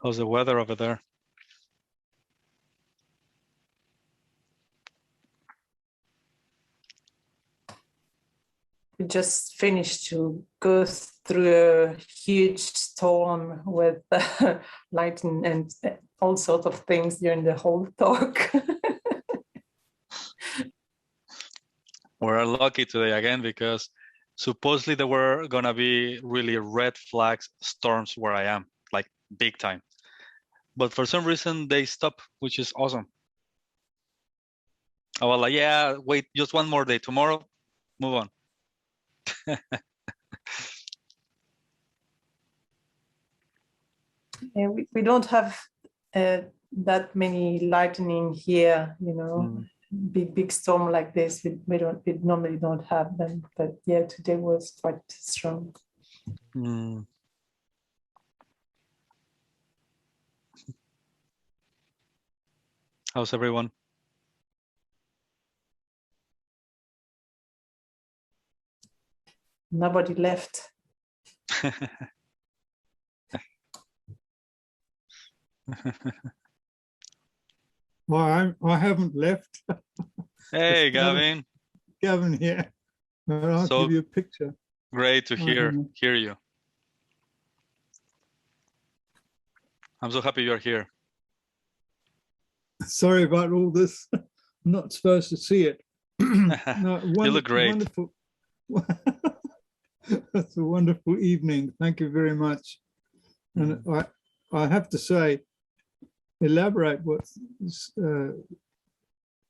How's the weather over there? We just finished to go through a huge storm with lightning and all sorts of things during the whole talk. We're lucky today again because supposedly there were gonna be really red flags storms where I am, like big time. But for some reason they stopped, which is awesome. I was like, yeah, wait, just one more day. Tomorrow, move on. And we don't have that many lightning here, you know, big storm like this. We normally don't have them, but yeah, today was quite strong. How's everyone? Nobody left. Well, I haven't left. Hey, Gavin. Gavin here. I'll So give you a picture. great to hear you. I'm so happy you're here. Sorry about all this. I'm not supposed to see it. No, You look great. Wonderful. That's a wonderful evening. Thank you very much. And I have to say, elaborate what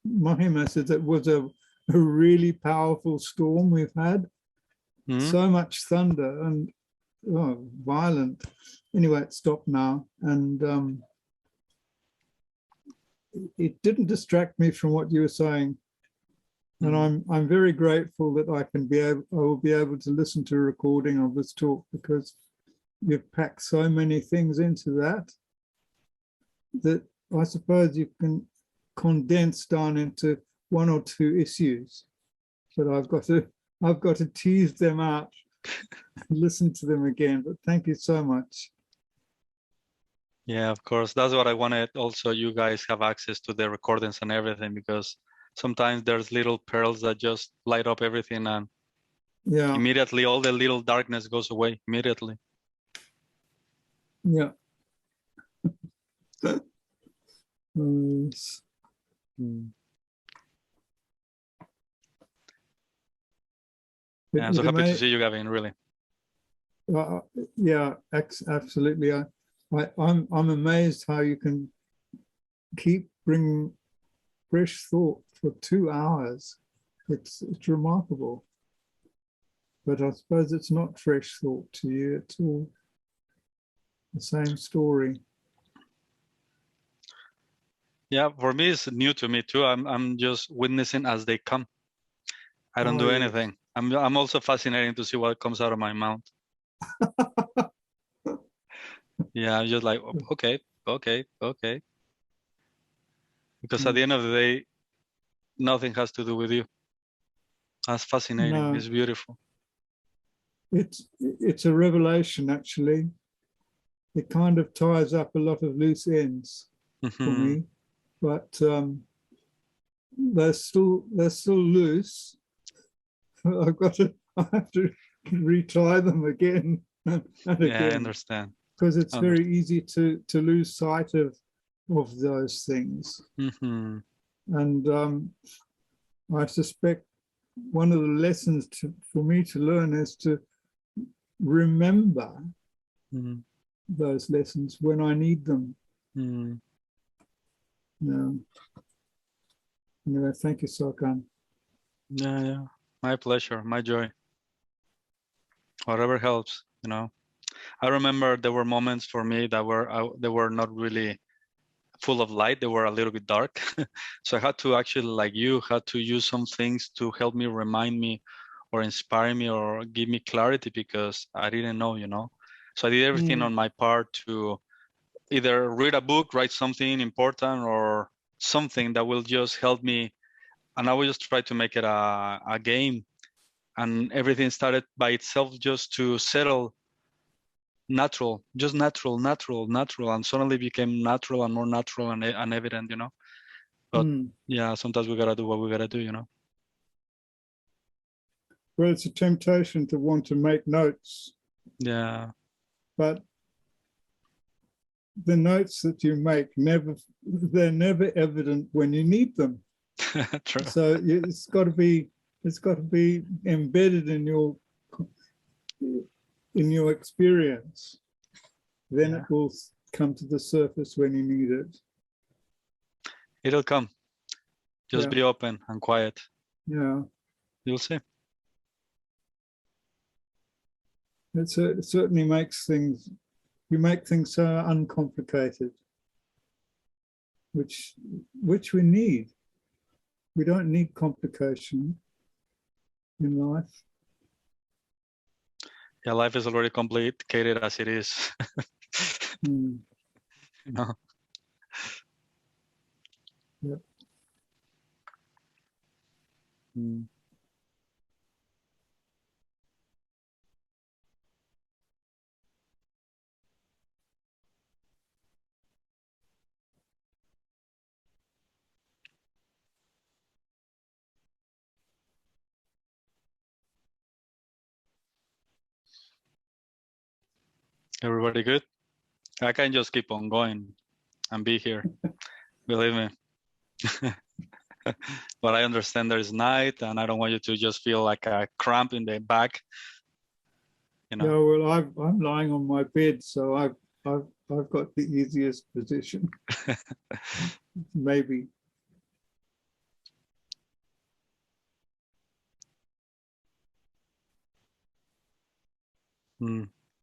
Mahima said. That was a really powerful storm we've had. So much thunder and violent. Anyway, it stopped now, and it didn't distract me from what you were saying. And I'm very grateful that I will be able to listen to a recording of this talk, because you've packed so many things into that I suppose you can condense down into one or two issues. But I've got to tease them out and listen to them again. But thank you so much. Yeah, of course. That's what I wanted. Also, you guys have access to the recordings and everything, because sometimes there's little pearls that just light up everything, and immediately all the little darkness goes away immediately. Yeah. Yeah, I'm so happy to see you, Gavin, really. Yeah, absolutely. I'm amazed how you can keep bringing fresh thought for 2 hours. It's remarkable. But I suppose it's not fresh thought to you. It's all the same story. Yeah, for me, it's new to me too. I'm just witnessing as they come. I don't do anything. I'm also fascinated to see what comes out of my mouth. Yeah, I'm just like, okay. Because at the end of the day, nothing has to do with you. That's fascinating. No. It's beautiful. It's a revelation, actually. It kind of ties up a lot of loose ends for me, but they're still loose. I have to retie them again and again. Yeah, I understand. Because it's very easy to lose sight of those things. And I suspect one of the lessons for me to learn is to remember those lessons when I need them. Yeah. Anyway, thank you, Sarkhan. Yeah. My pleasure, my joy. Whatever helps, you know. I remember there were moments for me that they were not really full of light. They were a little bit dark. So I had to actually, like you, had to use some things to help me, remind me, or inspire me, or give me clarity, because I didn't know, you know. So I did everything on my part to either read a book, write something important, or something that will just help me. And I will just try to make it a game. And everything started by itself just to settle natural, just natural. And suddenly became natural and more natural and evident, you know. But yeah, sometimes we gotta do what we gotta do, you know. Well, it's a temptation to want to make notes. Yeah. But the notes that you make, they're never evident when you need them. True. So it's got to be embedded in your experience. Then it will come to the surface when you need it. It'll come. Just be open and quiet. Yeah. You'll see. It certainly makes things, you make things so uncomplicated, which we need. We don't need complication in life. Yeah, life is already complicated as it is. You know? Yep. Everybody good? I can just keep on going and be here. Believe me. But I understand there's night, and I don't want you to just feel like a cramp in the back. You know? Yeah, well, I'm lying on my bed, so I've got the easiest position. Maybe.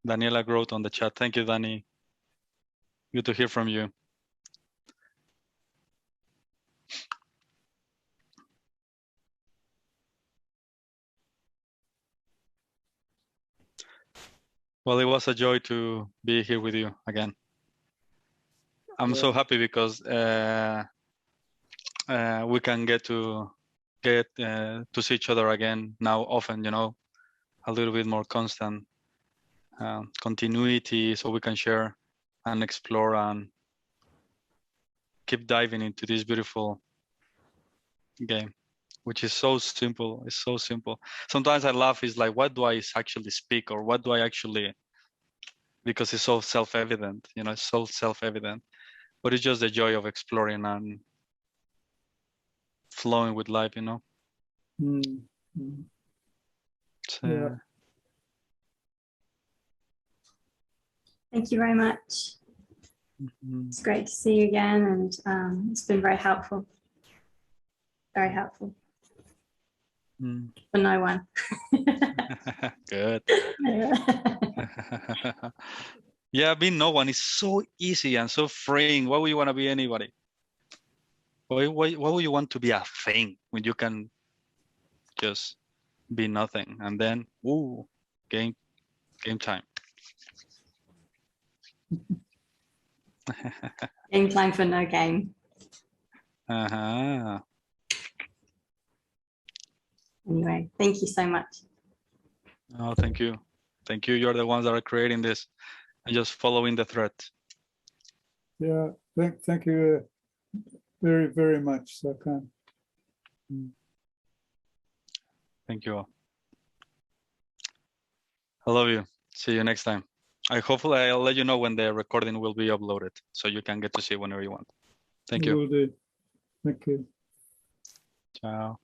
Daniela wrote on the chat. Thank you, Dani. Good to hear from you. Well, it was a joy to be here with you again. I'm so happy because we can get to see each other again now often, you know, a little bit more constant continuity, so we can share and explore and keep diving into this beautiful game, which is so simple. It's so simple. Sometimes I laugh, it's like, what do I actually speak, or what do I actually, because it's so self-evident, you know, it's so self-evident, but it's just the joy of exploring and flowing with life, you know. So, Yeah. Thank you very much. It's great to see you again, and it's been very helpful. Very helpful. For no one. Good. Yeah, being no one is so easy and so freeing. Why would you want to be anybody? Why would you want to be a thing when you can just be nothing? And then, ooh, game time. Game time for no game. Anyway, thank you so much. Oh, thank you. Thank you. You're the ones that are creating this and just following the thread. Yeah, thank you very, very much, Sarkhan. Thank you all. I love you. See you next time. Hopefully I'll let you know when the recording will be uploaded, so you can get to see whenever you want. Thank you. Will do. Thank you. Ciao.